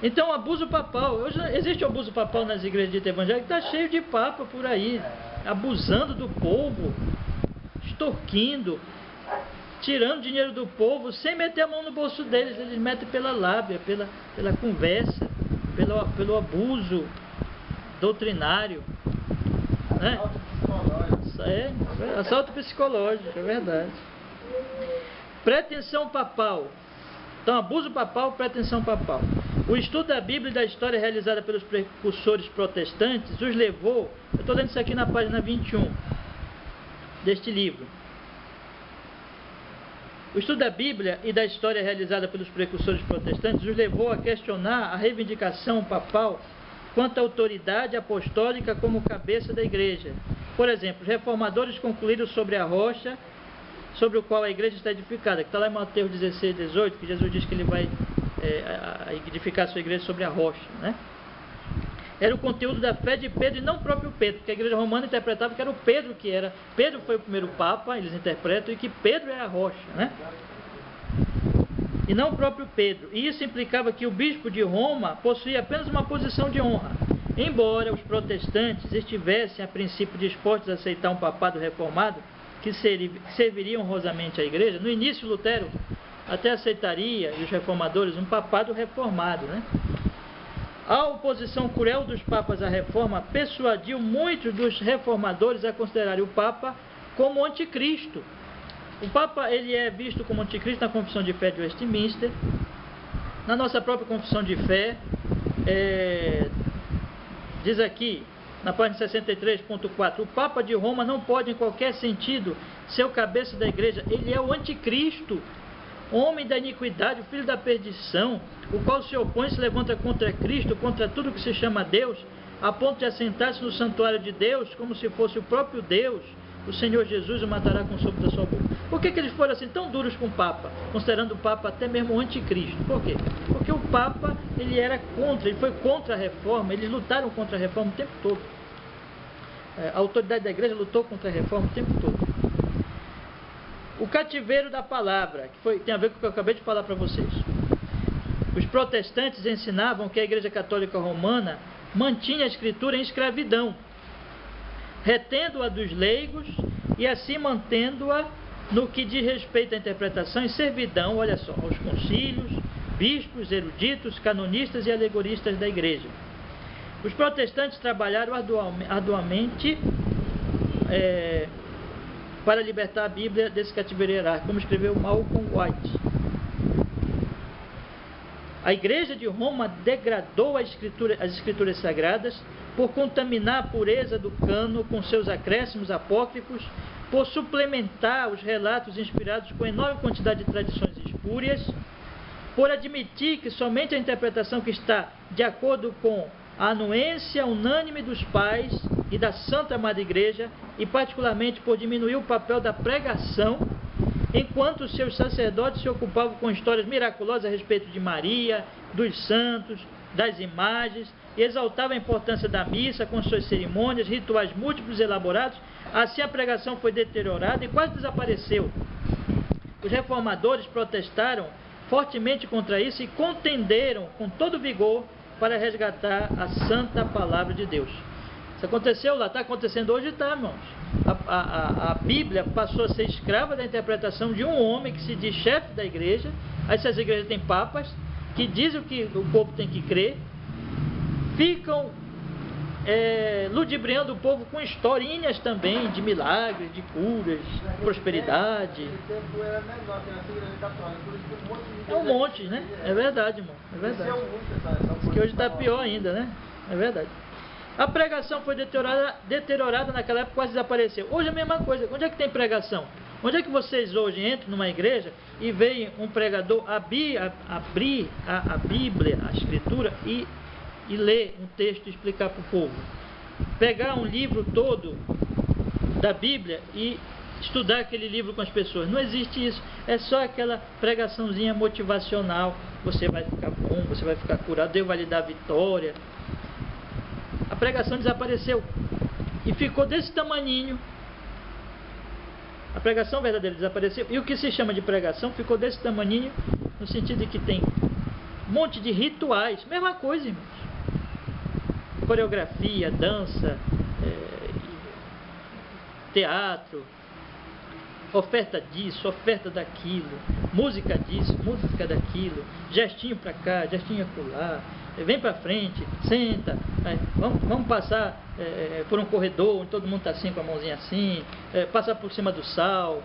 Então, abuso papal. Hoje existe abuso papal nas igrejas de evangélicas, está cheio de papa por aí, abusando do povo, extorquindo, tirando dinheiro do povo, sem meter a mão no bolso deles. Eles metem pela lábia, pela conversa, pelo abuso doutrinário, né? Assalto psicológico, é verdade. Pretensão papal. Então, abuso papal, pretensão papal. O estudo da Bíblia e da história realizada pelos precursores protestantes os levou, eu estou lendo isso aqui na página 21 deste livro. O estudo da Bíblia e da história realizada pelos precursores protestantes os levou a questionar a reivindicação papal quanto à autoridade apostólica como cabeça da igreja. Por exemplo, os reformadores concluíram sobre a rocha sobre o qual a igreja está edificada, que está lá em Mateus 16, 18, que Jesus diz que ele vai edificar a sua igreja sobre a rocha, né? Era o conteúdo da fé de Pedro e não o próprio Pedro, porque a igreja romana interpretava que era o Pedro que era. Pedro foi o primeiro papa, eles interpretam, e que Pedro é a rocha, né? E não o próprio Pedro. E isso implicava que o bispo de Roma possuía apenas uma posição de honra. Embora os protestantes estivessem a princípio dispostos a aceitar um papado reformado, que serviria honrosamente à igreja, no início Lutero até aceitaria, e os reformadores, um papado reformado, né? A oposição cruel dos papas à reforma persuadiu muitos dos reformadores a considerarem o Papa como anticristo. O Papa, ele é visto como anticristo na Confissão de Fé de Westminster. Na nossa própria Confissão de Fé, diz aqui, na página 63.4, o Papa de Roma não pode em qualquer sentido ser o cabeça da igreja. Ele é o anticristo, homem da iniquidade, o filho da perdição, o qual se opõe e se levanta contra Cristo, contra tudo que se chama Deus, a ponto de assentar-se no santuário de Deus, como se fosse o próprio Deus. O Senhor Jesus o matará com o sopro da sua boca. Por que eles foram assim tão duros com o Papa, considerando o Papa até mesmo o anticristo? Por quê? Porque o Papa, ele era contra, ele foi contra a reforma, eles lutaram contra a reforma o tempo todo. A autoridade da igreja lutou contra a reforma o tempo todo. O cativeiro da palavra, que tem a ver com o que eu acabei de falar para vocês. Os protestantes ensinavam que a Igreja Católica Romana mantinha a Escritura em escravidão, retendo-a dos leigos e assim mantendo-a no que diz respeito à interpretação em servidão, olha só, aos concílios, bispos, eruditos, canonistas e alegoristas da Igreja. Os protestantes trabalharam arduamente para libertar a Bíblia desse cativeiro hierárquico, como escreveu Malcolm White. A Igreja de Roma degradou as escrituras sagradas por contaminar a pureza do cano com seus acréscimos apócrifos, por suplementar os relatos inspirados com enorme quantidade de tradições espúrias, por admitir que somente a interpretação que está de acordo com a anuência unânime dos pais e da Santa Amada Igreja, e particularmente por diminuir o papel da pregação, enquanto os seus sacerdotes se ocupavam com histórias miraculosas a respeito de Maria, dos santos, das imagens, e exaltavam a importância da missa com suas cerimônias, rituais múltiplos e elaborados. Assim a pregação foi deteriorada e quase desapareceu. Os reformadores protestaram fortemente contra isso e contenderam com todo vigor para resgatar a santa palavra de Deus. Isso aconteceu lá, está acontecendo hoje, está, irmãos. A Bíblia passou a ser escrava da interpretação de um homem que se diz chefe da igreja. Aí essas igrejas têm papas que dizem o que o povo tem que crer, ficam ludibriando o povo com historinhas também de milagres, de curas, prosperidade. É um monte, né? É verdade, irmão. É verdade. Que hoje está pior ainda, né? É verdade. A pregação foi deteriorada naquela época, quase desapareceu. Hoje é a mesma coisa. Onde é que tem pregação? Onde é que vocês hoje entram numa igreja e veem um pregador abrir a Bíblia, a Escritura, e ler um texto e explicar para o povo? Pegar um livro todo da Bíblia e estudar aquele livro com as pessoas. Não existe isso. É só aquela pregaçãozinha motivacional. Você vai ficar bom, você vai ficar curado, Deus vai lhe dar vitória. A pregação desapareceu e ficou desse tamaninho, A pregação verdadeira desapareceu. E o que se chama de pregação ficou desse tamaninho, no sentido de que tem um monte de rituais. Mesma coisa, irmãos. Coreografia, dança, teatro, oferta disso, oferta daquilo, música disso, música daquilo, gestinho para cá, gestinho acolá, vem para frente, senta, vamos passar por um corredor onde todo mundo está assim com a mãozinha assim, passar por cima do sal,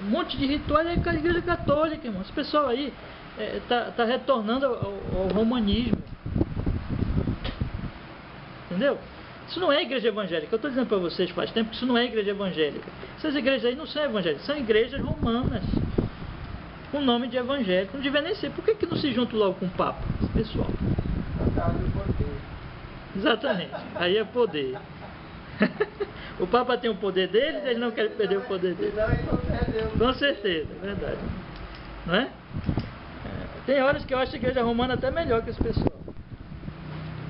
um monte de rituais. É a igreja católica, irmão. Esse pessoal aí está retornando ao romanismo, entendeu? Isso não é igreja evangélica. Eu estou dizendo para vocês faz tempo que isso não é igreja evangélica. Essas igrejas aí não são evangélicas, são igrejas romanas, com nome de evangélico. Não devia nem ser. Por que não se junta logo com o Papa, esse pessoal? Exatamente. Aí é poder. O Papa tem o poder deles, eles não querem perder o poder deles. Com certeza, é verdade. Não é? Tem horas que eu acho a igreja romana até melhor que esse pessoal.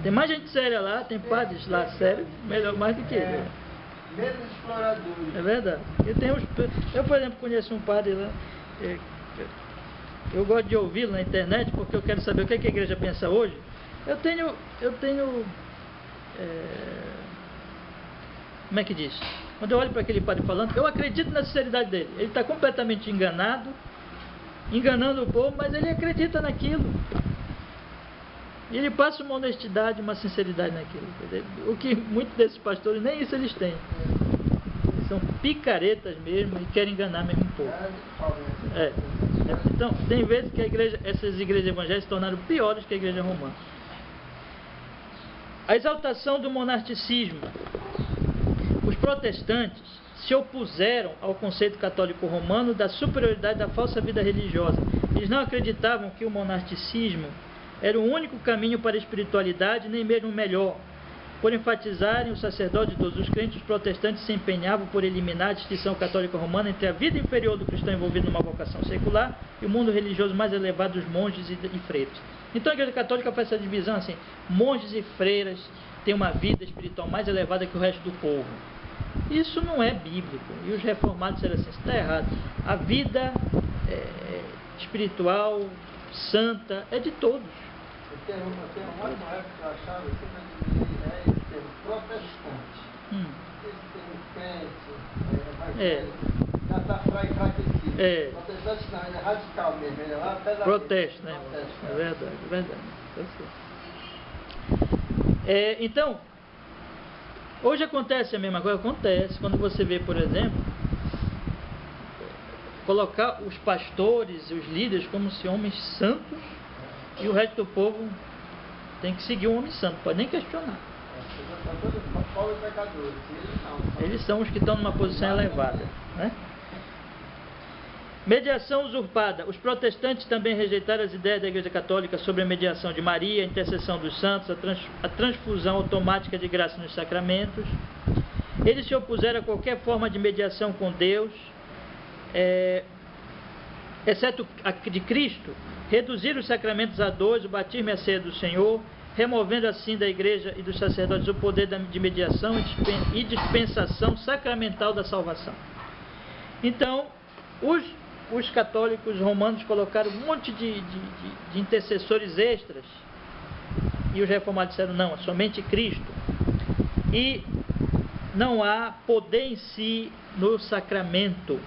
Tem mais gente séria lá, tem padres lá sérios, melhor mais do que ele. Menos exploradores. É verdade. Eu, por exemplo, conheço um padre lá. Eu gosto de ouvi-lo na internet porque eu quero saber o que a igreja pensa hoje. Eu tenho como é que diz? Quando eu olho para aquele padre falando, eu acredito na sinceridade dele. Ele está completamente enganado, enganando o povo, mas ele acredita naquilo. E ele passa uma honestidade, uma sinceridade naquilo. O que muitos desses pastores, nem isso eles têm. Eles são picaretas mesmo e querem enganar mesmo um pouco. Então, tem vezes que essas igrejas evangélicas se tornaram piores que a igreja romana. A exaltação do monarquicismo. Os protestantes se opuseram ao conceito católico romano da superioridade da falsa vida religiosa. Eles não acreditavam que o monarquicismo era o único caminho para a espiritualidade, nem mesmo o melhor. Por enfatizarem o sacerdote de todos os crentes, os protestantes se empenhavam por eliminar a distinção católica romana entre a vida inferior do cristão envolvido numa vocação secular e o mundo religioso mais elevado dos monges e freiras. Então a igreja católica faz essa divisão assim: monges e freiras têm uma vida espiritual mais elevada que o resto do povo. Isso não é bíblico. E os reformados disseram assim: está errado. A vida espiritual, santa, é de todos. Tem uma época que eu achava que esse termo protestante. Esse termo crente, já está enfraquecido. Protestante não, ele é radical mesmo, ele é lá pesadamente. Protesto, né? É verdade, é verdade. Então, hoje acontece a mesma coisa. Acontece quando você vê, por exemplo, colocar os pastores e os líderes como se homens santos, e o resto do povo tem que seguir um homem santo, pode nem questionar. Eles são os que estão numa posição elevada, né? Mediação usurpada. Os protestantes também rejeitaram as ideias da Igreja Católica sobre a mediação de Maria, a intercessão dos santos, a transfusão automática de graça nos sacramentos. Eles se opuseram a qualquer forma de mediação com Deus, exceto a de Cristo. Reduziram os sacramentos a 2, o batismo e a ceia do Senhor, removendo assim da igreja e dos sacerdotes o poder de mediação e dispensação sacramental da salvação. Então, os católicos romanos colocaram um monte de intercessores extras, e os reformados disseram: não, é somente Cristo. E não há poder em si no sacramento.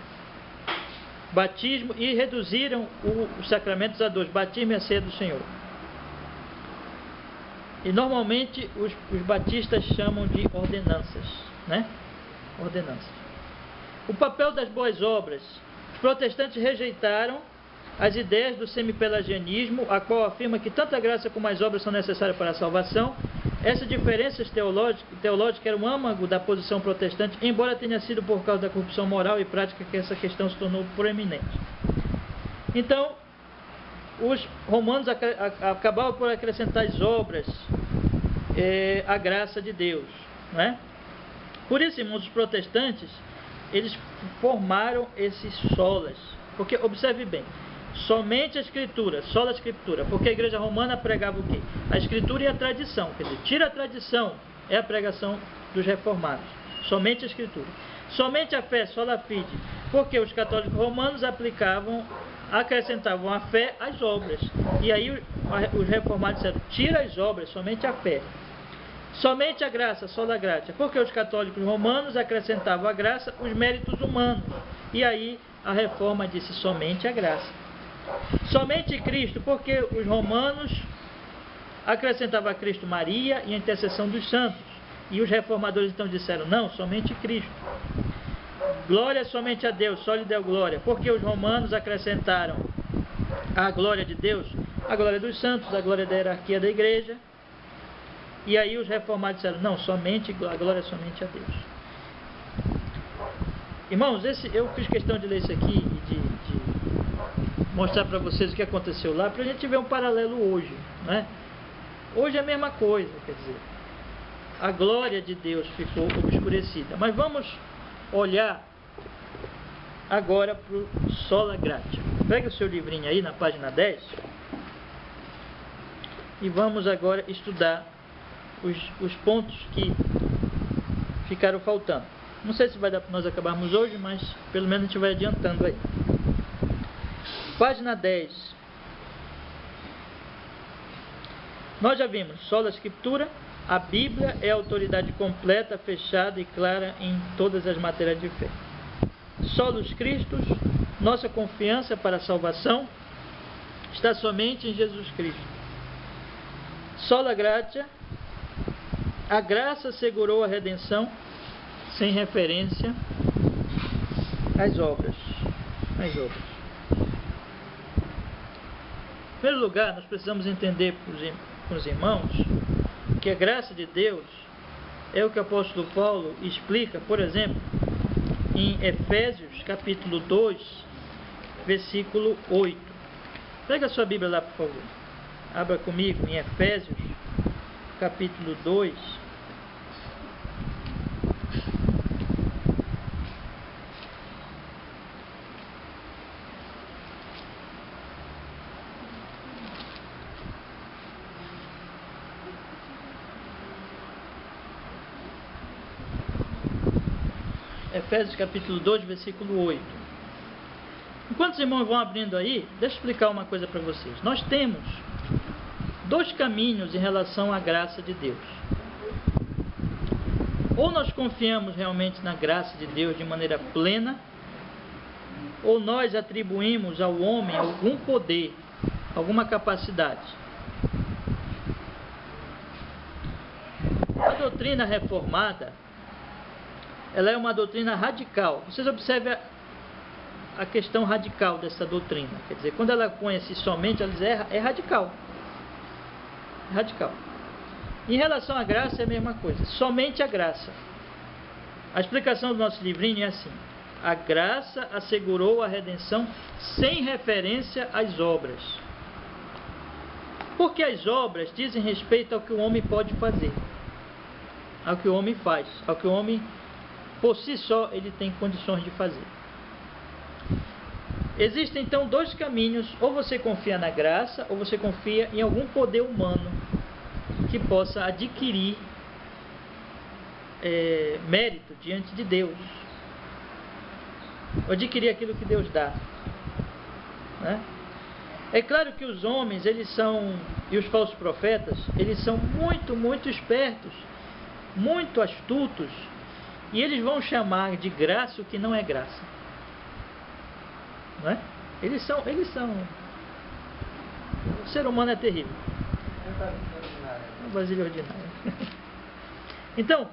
Batismo, e reduziram os sacramentos a 2, batismo e a ceia do Senhor. E normalmente os batistas chamam de ordenanças, né? Ordenanças. O papel das boas obras. Os protestantes rejeitaram as ideias do semipelagianismo, a qual afirma que tanto a graça como as obras são necessárias para a salvação. Essa diferença teológica era um âmago da posição protestante, embora tenha sido por causa da corrupção moral e prática que essa questão se tornou proeminente. Então, os romanos acabavam por acrescentar as obras à graça de Deus, não é? Por isso, irmãos, os protestantes, eles formaram esses solas, porque, observe bem, somente a Escritura, sola Escritura, porque a igreja romana pregava o quê? A Escritura e a tradição, quer dizer, tira a tradição, é a pregação dos reformados, somente a Escritura. Somente a fé, sola fide, porque os católicos romanos acrescentavam a fé às obras. E aí os reformados disseram, tira as obras, somente a fé. Somente a graça, sola gratia, porque os católicos romanos acrescentavam à graça os méritos humanos. E aí a reforma disse somente a graça. Somente Cristo, porque os romanos acrescentavam a Cristo Maria e a intercessão dos santos. E os reformadores então disseram, não, somente Cristo. Glória somente a Deus, só lhe deu glória, porque os romanos acrescentaram a glória de Deus, a glória dos santos, a glória da hierarquia da igreja. E aí os reformados disseram, não, somente a glória somente a Deus. Irmãos, eu fiz questão de ler isso aqui e de mostrar para vocês o que aconteceu lá, para a gente ver um paralelo hoje, né? Hoje é a mesma coisa, quer dizer, a glória de Deus ficou obscurecida. Mas vamos olhar agora para o sola gratia. Pega o seu livrinho aí na página 10 e vamos agora estudar os pontos que ficaram faltando. Não sei se vai dar para nós acabarmos hoje, mas pelo menos a gente vai adiantando aí. Página 10. Nós já vimos sola scriptura, a Bíblia é a autoridade completa, fechada e clara em todas as matérias de fé. Solus Christus, nossa confiança para a salvação está somente em Jesus Cristo. Sola gratia, a graça assegurou a redenção sem referência às obras. Em primeiro lugar, nós precisamos entender para os irmãos que a graça de Deus é o que o apóstolo Paulo explica, por exemplo, em Efésios capítulo 2, versículo 8. Pega a sua Bíblia lá, por favor. Abra comigo em Efésios capítulo 2. Efésios capítulo 2, versículo 8. Enquanto os irmãos vão abrindo aí, deixa eu explicar uma coisa para vocês. Nós temos dois caminhos em relação à graça de Deus. Ou nós confiamos realmente na graça de Deus de maneira plena, ou nós atribuímos ao homem algum poder, alguma capacidade. A doutrina reformada, ela é uma doutrina radical. Vocês observem a questão radical dessa doutrina. Quer dizer, quando ela conhece somente, ela diz é radical. É radical. Em relação à graça é a mesma coisa. Somente a graça. A explicação do nosso livrinho é assim: a graça assegurou a redenção sem referência às obras. Porque as obras dizem respeito ao que o homem pode fazer, ao que o homem faz, ao que o homem por si só ele tem condições de fazer. Existem então dois caminhos: ou você confia na graça, ou você confia em algum poder humano que possa adquirir mérito diante de Deus, ou adquirir aquilo que Deus dá, né? É claro que os homens, eles são, e os falsos profetas, eles são muito espertos, muito astutos, e eles vão chamar de graça o que não é graça, não é? Eles são o ser humano é terrível, uma vasilha ordinária. Então,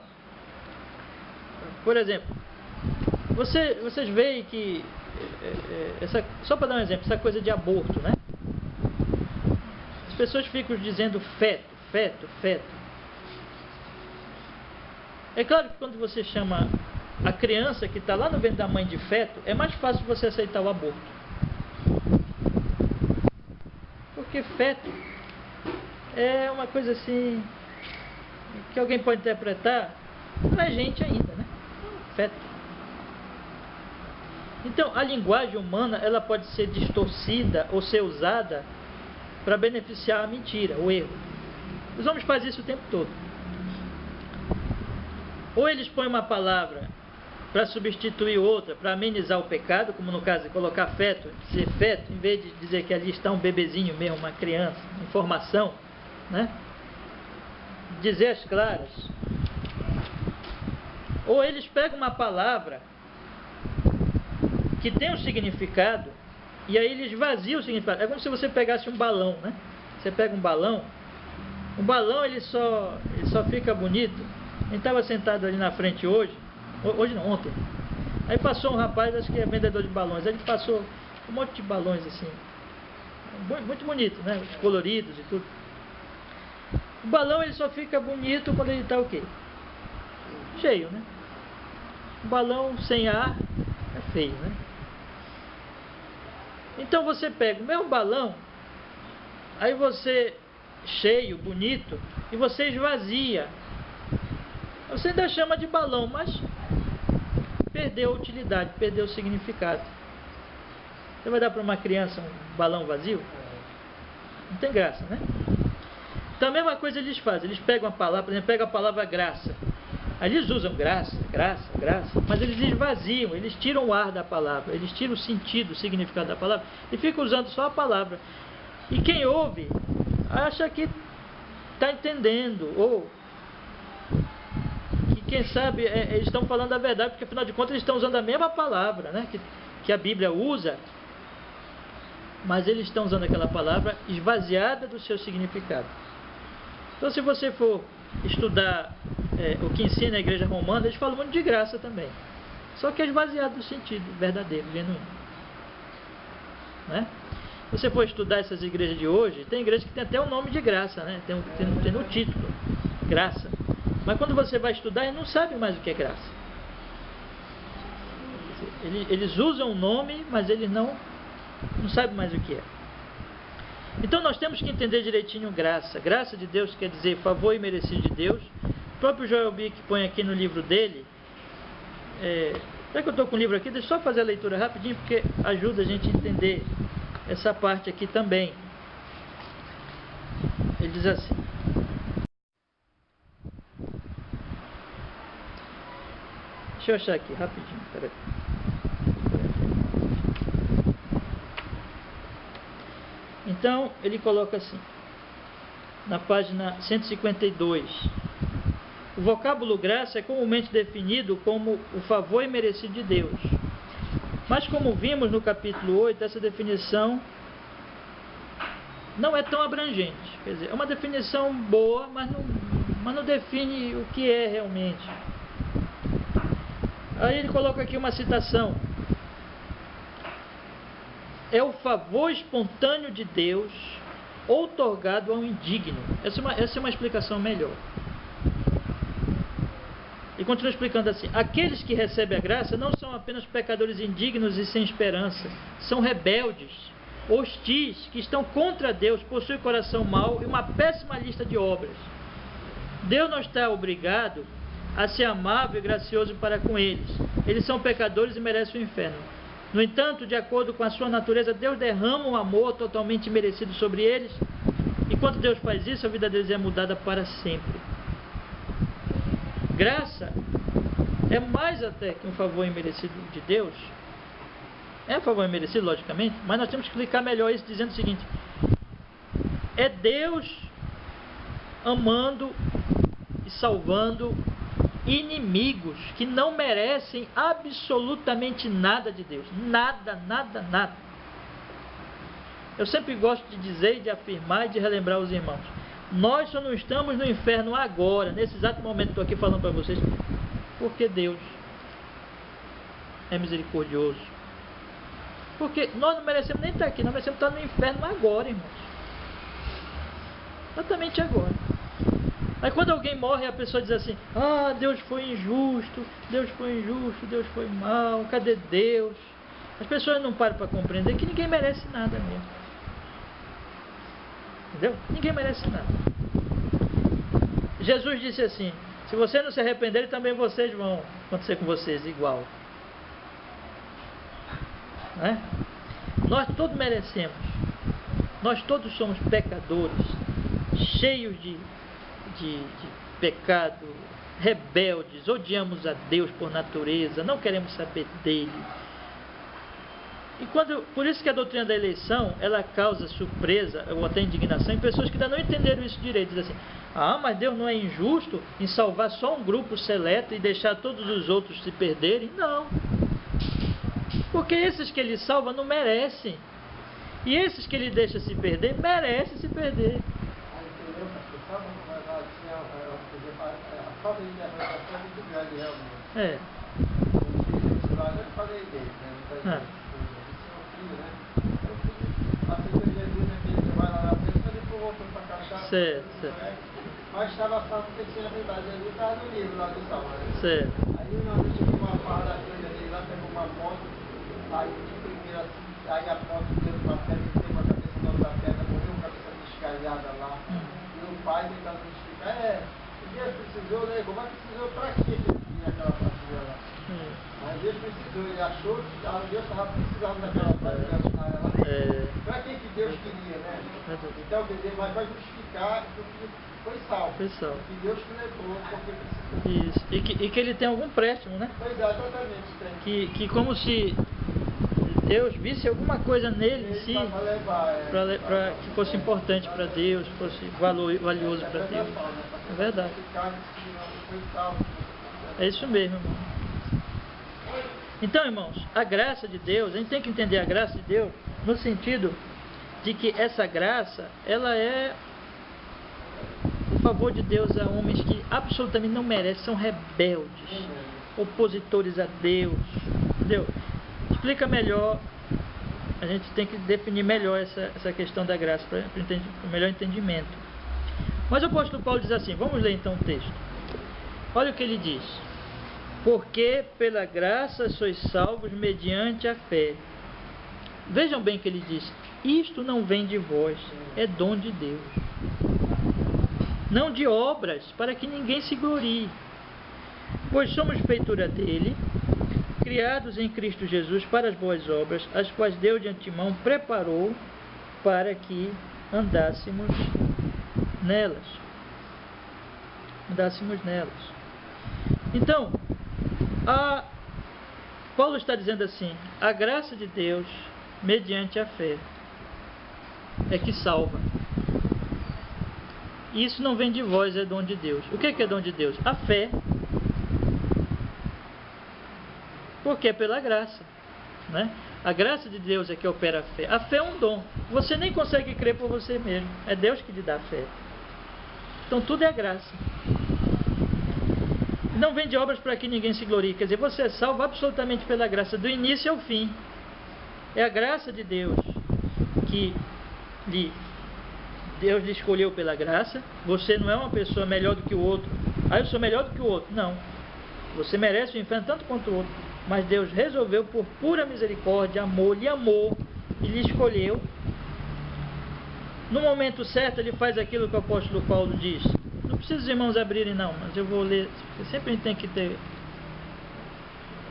por exemplo, vocês veem que só para dar um exemplo, essa coisa de aborto, né? As pessoas ficam dizendo feto. É claro que quando você chama a criança que está lá no ventre da mãe de feto, é mais fácil você aceitar o aborto. Porque feto é uma coisa assim que alguém pode interpretar pra gente ainda, né? Feto. Então, a linguagem humana, ela pode ser distorcida ou ser usada para beneficiar a mentira, o erro. Os homens fazem isso o tempo todo. Ou eles põem uma palavra para substituir outra, para amenizar o pecado, como no caso de colocar feto, dizer feto, em vez de dizer que ali está um bebezinho mesmo, uma criança, informação, né? Dizer as claras. Ou eles pegam uma palavra que tem um significado e aí eles vaziam o significado. É como se você pegasse um balão, né? Você pega um balão, o balão ele só fica bonito. A gente estava sentado ali na frente hoje não, ontem. Aí passou um rapaz, acho que é vendedor de balões. Aí ele passou um monte de balões assim, muito bonito, né? Coloridos e tudo. O balão ele só fica bonito quando ele está o quê? Cheio, né? O balão sem ar é feio, né? Então você pega o mesmo balão, aí você cheio, bonito, e você esvazia. Você ainda chama de balão, mas perdeu a utilidade, perdeu o significado. Você vai dar para uma criança um balão vazio? Não tem graça, né? Então a mesma coisa eles fazem. Eles pegam a palavra, por exemplo, pegam a palavra graça. Aí eles usam graça, mas eles esvaziam, eles tiram o ar da palavra, eles tiram o sentido, o significado da palavra e ficam usando só a palavra. E quem ouve acha que está entendendo, ou que quem sabe eles estão falando a verdade, porque afinal de contas eles estão usando a mesma palavra, né, que a Bíblia usa, mas eles estão usando aquela palavra esvaziada do seu significado. Então se você for estudar o que ensina a igreja romana, eles falam muito de graça também, só que é esvaziado do sentido verdadeiro, genuíno, né? Se você for estudar essas igrejas de hoje, tem igreja que tem até o nome de graça, né? Tem no título, graça, mas quando você vai estudar, eles não sabem mais o que é graça. Eles usam o nome, mas eles não sabem mais o que é. Então nós temos que entender direitinho graça. Graça de Deus quer dizer favor imerecido de Deus. O próprio Joel Bick põe aqui no livro dele. Já que eu estou com o livro aqui, deixa eu só fazer a leitura rapidinho, porque ajuda a gente a entender essa parte aqui também. Ele diz assim: deixa eu achar aqui rapidinho, peraí. Então, ele coloca assim, na página 152, o vocábulo graça é comumente definido como o favor imerecido de Deus. Mas como vimos no capítulo 8, essa definição não é tão abrangente. Quer dizer, é uma definição boa, mas não define o que é realmente. Aí ele coloca aqui uma citação: é o favor espontâneo de Deus outorgado ao indigno. Essa é uma explicação melhor. E continua explicando assim: aqueles que recebem a graça não são apenas pecadores indignos e sem esperança, são rebeldes, hostis, que estão contra Deus, possuem coração mau e uma péssima lista de obras. Deus não está obrigado a ser amável e gracioso para com eles. Eles são pecadores e merecem o inferno. No entanto, de acordo com a sua natureza, Deus derrama um amor totalmente merecido sobre eles. Enquanto Deus faz isso, a vida deles é mudada para sempre. Graça é mais até que um favor imerecido de Deus. É um favor imerecido, logicamente, mas nós temos que explicar melhor isso dizendo o seguinte: é Deus amando e salvando inimigos que não merecem absolutamente nada de Deus. Nada, nada, nada. Eu sempre gosto de dizer, de afirmar e de relembrar os irmãos: nós só não estamos no inferno agora, nesse exato momento que estou aqui falando para vocês, porque Deus é misericordioso. Porque nós não merecemos nem estar aqui, nós merecemos estar no inferno agora, irmãos. Exatamente agora. Aí quando alguém morre, a pessoa diz assim: ah, Deus foi injusto, Deus foi injusto, Deus foi mau, cadê Deus? As pessoas não param para compreender que ninguém merece nada mesmo. Entendeu? Ninguém merece nada. Jesus disse assim: se vocês não se arrependerem, também vocês vão acontecer com vocês igual. Né? Nós todos merecemos. Nós todos somos pecadores, cheios de pecado, rebeldes, odiamos a Deus por natureza, não queremos saber dele. E por isso que a doutrina da eleição, ela causa surpresa ou até indignação em pessoas que ainda não entenderam isso direito. Dizem assim, mas Deus não é injusto em salvar só um grupo seleto e deixar todos os outros se perderem? Não. Porque esses que ele salva não merecem. E esses que ele deixa se perder, merecem se perder. A falta de interpretação é muito grande, realmente. É. Eu falei dele, né? Aceitou Jesus, ele vai lá na frente, mas depois voltou para cá. Certo. Mas estava salvo porque tinha verdade. Jesus estava no livro lá do Salmo. Certo. Aí uma vez chegou uma farra da coisa dele lá, pegou uma moto, aí de primeiro assim, aí a moto deu uma pedra, deu uma cabeça na outra pedra, morreu com a cabeça descalhada lá. E o pai tentando justificar, Deus precisou, né? Como é que precisou para quê que ele tinha aquela pastilha lá? Mas Deus precisou, ele achou que Deus estava precisando daquela pastilha lá. Para que Deus queria, né? Então, quer dizer, mas vai justificar porque foi salvo. Foi salvo. Que Deus te levou, porque precisou. Isso. E que ele tem algum préstimo, né? Pois é, exatamente. Tem. Que como se Deus visse alguma coisa nele em si, para que fosse importante para Deus, fosse valioso para Deus. É verdade. É isso mesmo, irmão. Então, irmãos, a graça de Deus, a gente tem que entender a graça de Deus no sentido de que essa graça, ela é o favor de Deus a homens que absolutamente não merecem, são rebeldes, opositores a Deus, entendeu? Explica melhor, a gente tem que definir melhor essa questão da graça, para o melhor entendimento. Mas o apóstolo Paulo diz assim, vamos ler então o texto. Olha o que ele diz. Porque pela graça sois salvos mediante a fé. Vejam bem que ele diz, isto não vem de vós, é dom de Deus. Não de obras, para que ninguém se glorie. Pois somos feitura dele, criados em Cristo Jesus para as boas obras, as quais Deus de antemão preparou para que andássemos nelas. Então, Paulo está dizendo assim, a graça de Deus, mediante a fé, é que salva. Isso não vem de vós, é dom de Deus. O que é dom de Deus? A fé. Porque é pela graça, né? A graça de Deus é que opera a fé. A fé é um dom. Você nem consegue crer por você mesmo. É Deus que lhe dá a fé. Então tudo é graça. Não vem de obras para que ninguém se glorie. Quer dizer, você é salvo absolutamente pela graça, do início ao fim. É a graça de Deus que Deus lhe escolheu pela graça. Você não é uma pessoa melhor do que o outro. Eu sou melhor do que o outro. Não. Você merece o inferno tanto quanto o outro. Mas Deus resolveu, por pura misericórdia, amor, lhe amou e lhe escolheu. No momento certo, ele faz aquilo que o apóstolo Paulo diz. Não precisa os irmãos abrirem não, mas eu vou ler. Sempre a gente tem que ter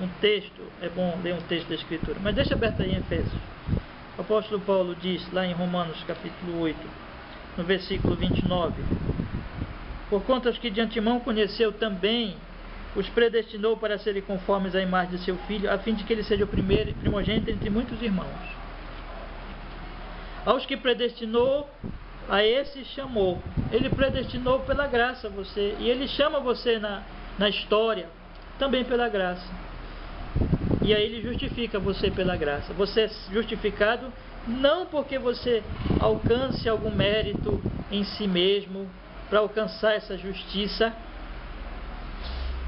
um texto, é bom ler um texto da Escritura. Mas deixa aberto aí em Efésios. O apóstolo Paulo diz lá em Romanos capítulo 8, no versículo 29. Porquanto os que de antemão conheceu também, os predestinou para serem conformes à imagem de seu Filho, a fim de que ele seja o primeiro primogênito entre muitos irmãos. Aos que predestinou, a esse chamou. Ele predestinou pela graça você, e ele chama você na história também pela graça. E aí ele justifica você pela graça. Você é justificado não porque você alcance algum mérito em si mesmo para alcançar essa justiça,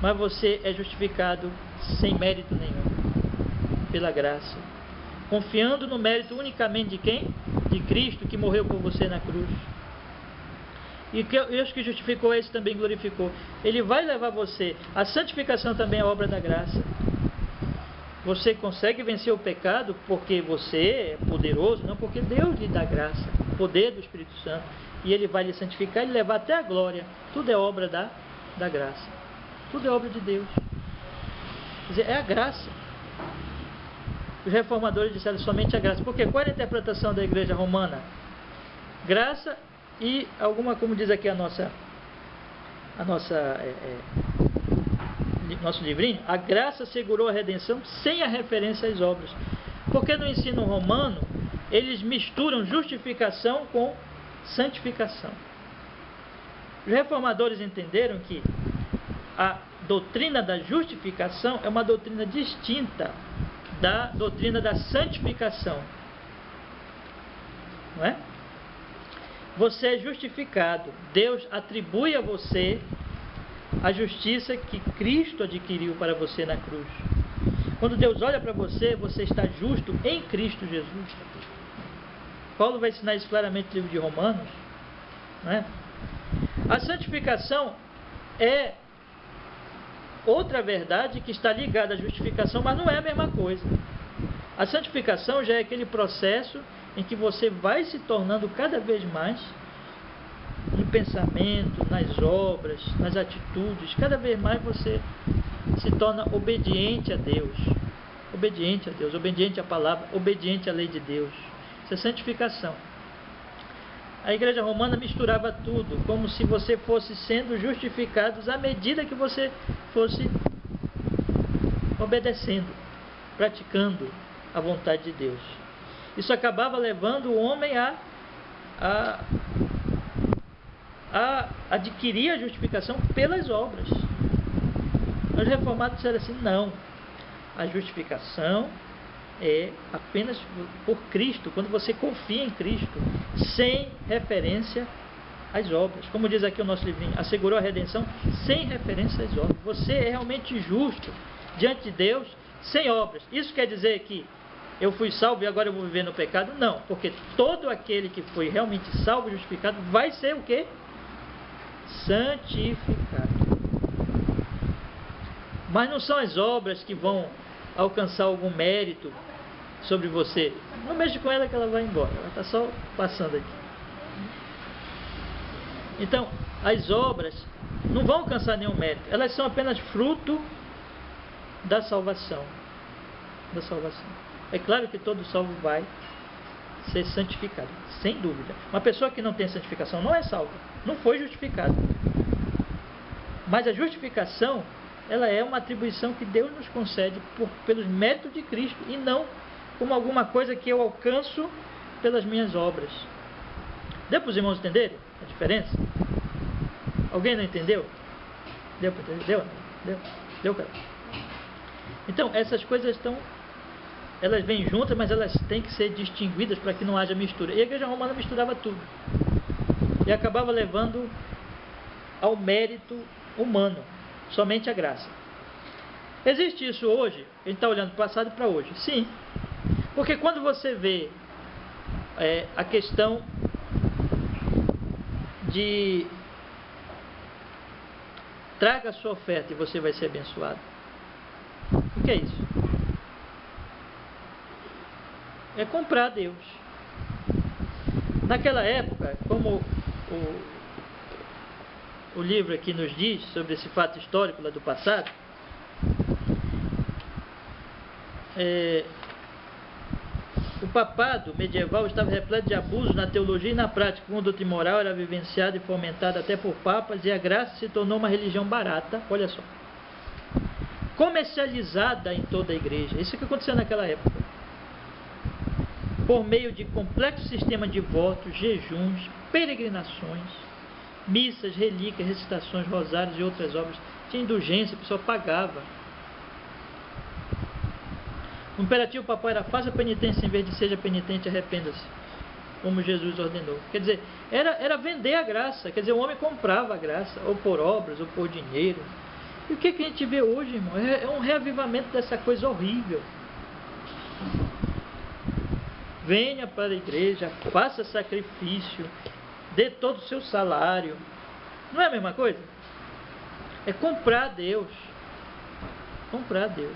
mas você é justificado sem mérito nenhum, pela graça, confiando no mérito unicamente de quem? De Cristo, que morreu por você na cruz. E Deus que justificou, esse também glorificou. Ele vai levar você. A santificação também é obra da graça. Você consegue vencer o pecado porque você é poderoso, não porque Deus lhe dá graça, o poder do Espírito Santo. E Ele vai lhe santificar e lhe levar até a glória. Tudo é obra da graça. Tudo é obra de Deus. Quer dizer, é a graça. Os reformadores disseram somente a graça. Porque qual era a interpretação da igreja romana? Graça e alguma, como diz aqui a nossa nosso livrinho, a graça segurou a redenção sem a referência às obras. Porque no ensino romano, eles misturam justificação com santificação. Os reformadores entenderam que a doutrina da justificação é uma doutrina distinta da doutrina da santificação. Não é? Você é justificado. Deus atribui a você a justiça que Cristo adquiriu para você na cruz. Quando Deus olha para você, você está justo em Cristo Jesus. Paulo vai ensinar isso claramente no livro de Romanos, não é? A santificação é outra verdade que está ligada à justificação, mas não é a mesma coisa. A santificação já é aquele processo em que você vai se tornando cada vez mais, no pensamento, nas obras, nas atitudes, cada vez mais você se torna obediente a Deus, obediente à palavra, obediente à lei de Deus. Isso é santificação. A igreja romana misturava tudo, como se você fosse sendo justificado à medida que você fosse obedecendo, praticando a vontade de Deus. Isso acabava levando o homem a adquirir a justificação pelas obras. Os reformados disseram assim: não, a justificação é apenas por Cristo, quando você confia em Cristo, sem referência às obras. Como diz aqui o nosso livrinho, assegurou a redenção sem referência às obras. Você é realmente justo diante de Deus sem obras. Isso quer dizer que eu fui salvo e agora eu vou viver no pecado? Não, porque todo aquele que foi realmente salvo e justificado vai ser o quê? Santificado. Mas não são as obras que vão alcançar algum mérito sobre você. Não mexe com ela que ela vai embora. Ela está só passando aqui. Então, as obras não vão alcançar nenhum mérito. Elas são apenas fruto da salvação. Da salvação. É claro que todo salvo vai ser santificado, sem dúvida. Uma pessoa que não tem santificação não é salva, não foi justificada. Mas a justificação, ela é uma atribuição que Deus nos concede pelos méritos de Cristo, e não como alguma coisa que eu alcanço pelas minhas obras. Deu para os irmãos entenderem a diferença? Alguém não entendeu? Deu para entender? Deu, cara? Então, essas coisas elas vêm juntas, mas elas têm que ser distinguidas para que não haja mistura. E a igreja romana misturava tudo. E acabava levando ao mérito humano, somente a graça. Existe isso hoje? A gente está olhando para o passado e para hoje. Sim. Porque quando você vê a questão de traga a sua oferta e você vai ser abençoado. O que é isso? É comprar a Deus. Naquela época, como o livro aqui nos diz sobre esse fato histórico lá do passado, o papado medieval estava repleto de abusos na teologia e na prática. A conduta imoral era vivenciada e fomentada até por papas, e a graça se tornou uma religião barata, olha só, comercializada em toda a igreja. Isso que aconteceu naquela época. Por meio de complexo sistema de votos, jejuns, peregrinações, missas, relíquias, recitações, rosários e outras obras. Tinha indulgência, a pessoa pagava. O imperativo papal era: faça penitência, em vez de seja penitente, arrependa-se, como Jesus ordenou. Quer dizer, era vender a graça. Quer dizer, o homem comprava a graça, ou por obras, ou por dinheiro. E o que a gente vê hoje, irmão? É um reavivamento dessa coisa horrível. Venha para a igreja, faça sacrifício, dê todo o seu salário. Não é a mesma coisa? É comprar a Deus. Comprar a Deus.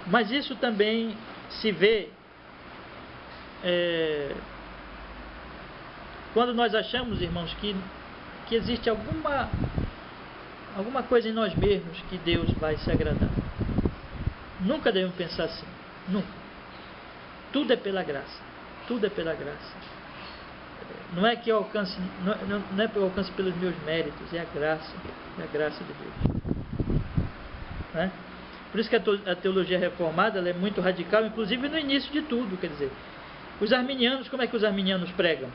Mas isso também se vê quando nós achamos, irmãos, que existe alguma coisa em nós mesmos que Deus vai se agradar. Nunca devemos pensar assim. Nunca. Tudo é pela graça. Tudo é pela graça. não é que eu alcance, não é que eu alcance pelos meus méritos, é a graça de Deus. Né? Por isso que a teologia reformada ela é muito radical, inclusive no início de tudo. Quer dizer, os arminianos, como é que os arminianos pregam?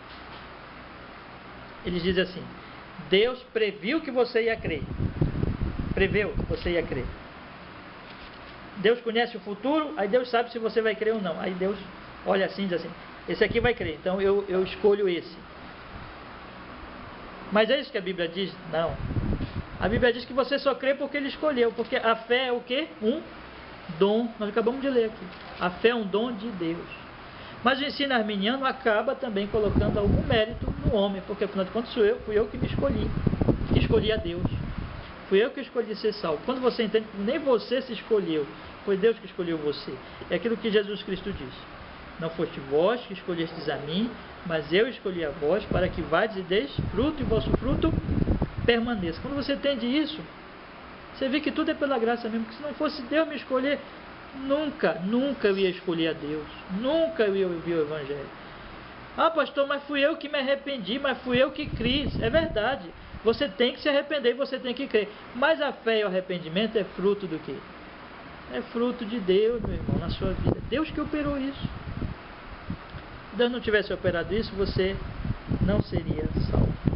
Eles dizem assim: Deus previu que você ia crer. Preveu que você ia crer. Deus conhece o futuro, aí Deus sabe se você vai crer ou não. Aí Deus olha assim e diz assim: esse aqui vai crer, então eu escolho esse. Mas é isso que a Bíblia diz? Não. A Bíblia diz que você só crê porque Ele escolheu. Porque a fé é o quê? Um dom. Nós acabamos de ler aqui. A fé é um dom de Deus. Mas o ensino arminiano acaba também colocando algum mérito no homem. Porque afinal de contas fui eu que me escolhi. Que escolhi a Deus. Fui eu que escolhi ser salvo. Quando você entende que nem você se escolheu, foi Deus que escolheu você. É aquilo que Jesus Cristo diz: não foste vós que escolhestes a mim, mas eu escolhi a vós, para que vades e deis fruto, e vosso fruto permaneça. Quando você entende isso, você vê que tudo é pela graça mesmo. Que se não fosse Deus me escolher, nunca eu ia escolher a Deus. Nunca eu ia ouvir o Evangelho. Ah, pastor, mas fui eu que me arrependi, mas fui eu que quis. É verdade. Você tem que se arrepender e você tem que crer. Mas a fé e o arrependimento é fruto do quê? É fruto de Deus, meu irmão, na sua vida. Deus que operou isso. Se Deus não tivesse operado isso, você não seria salvo.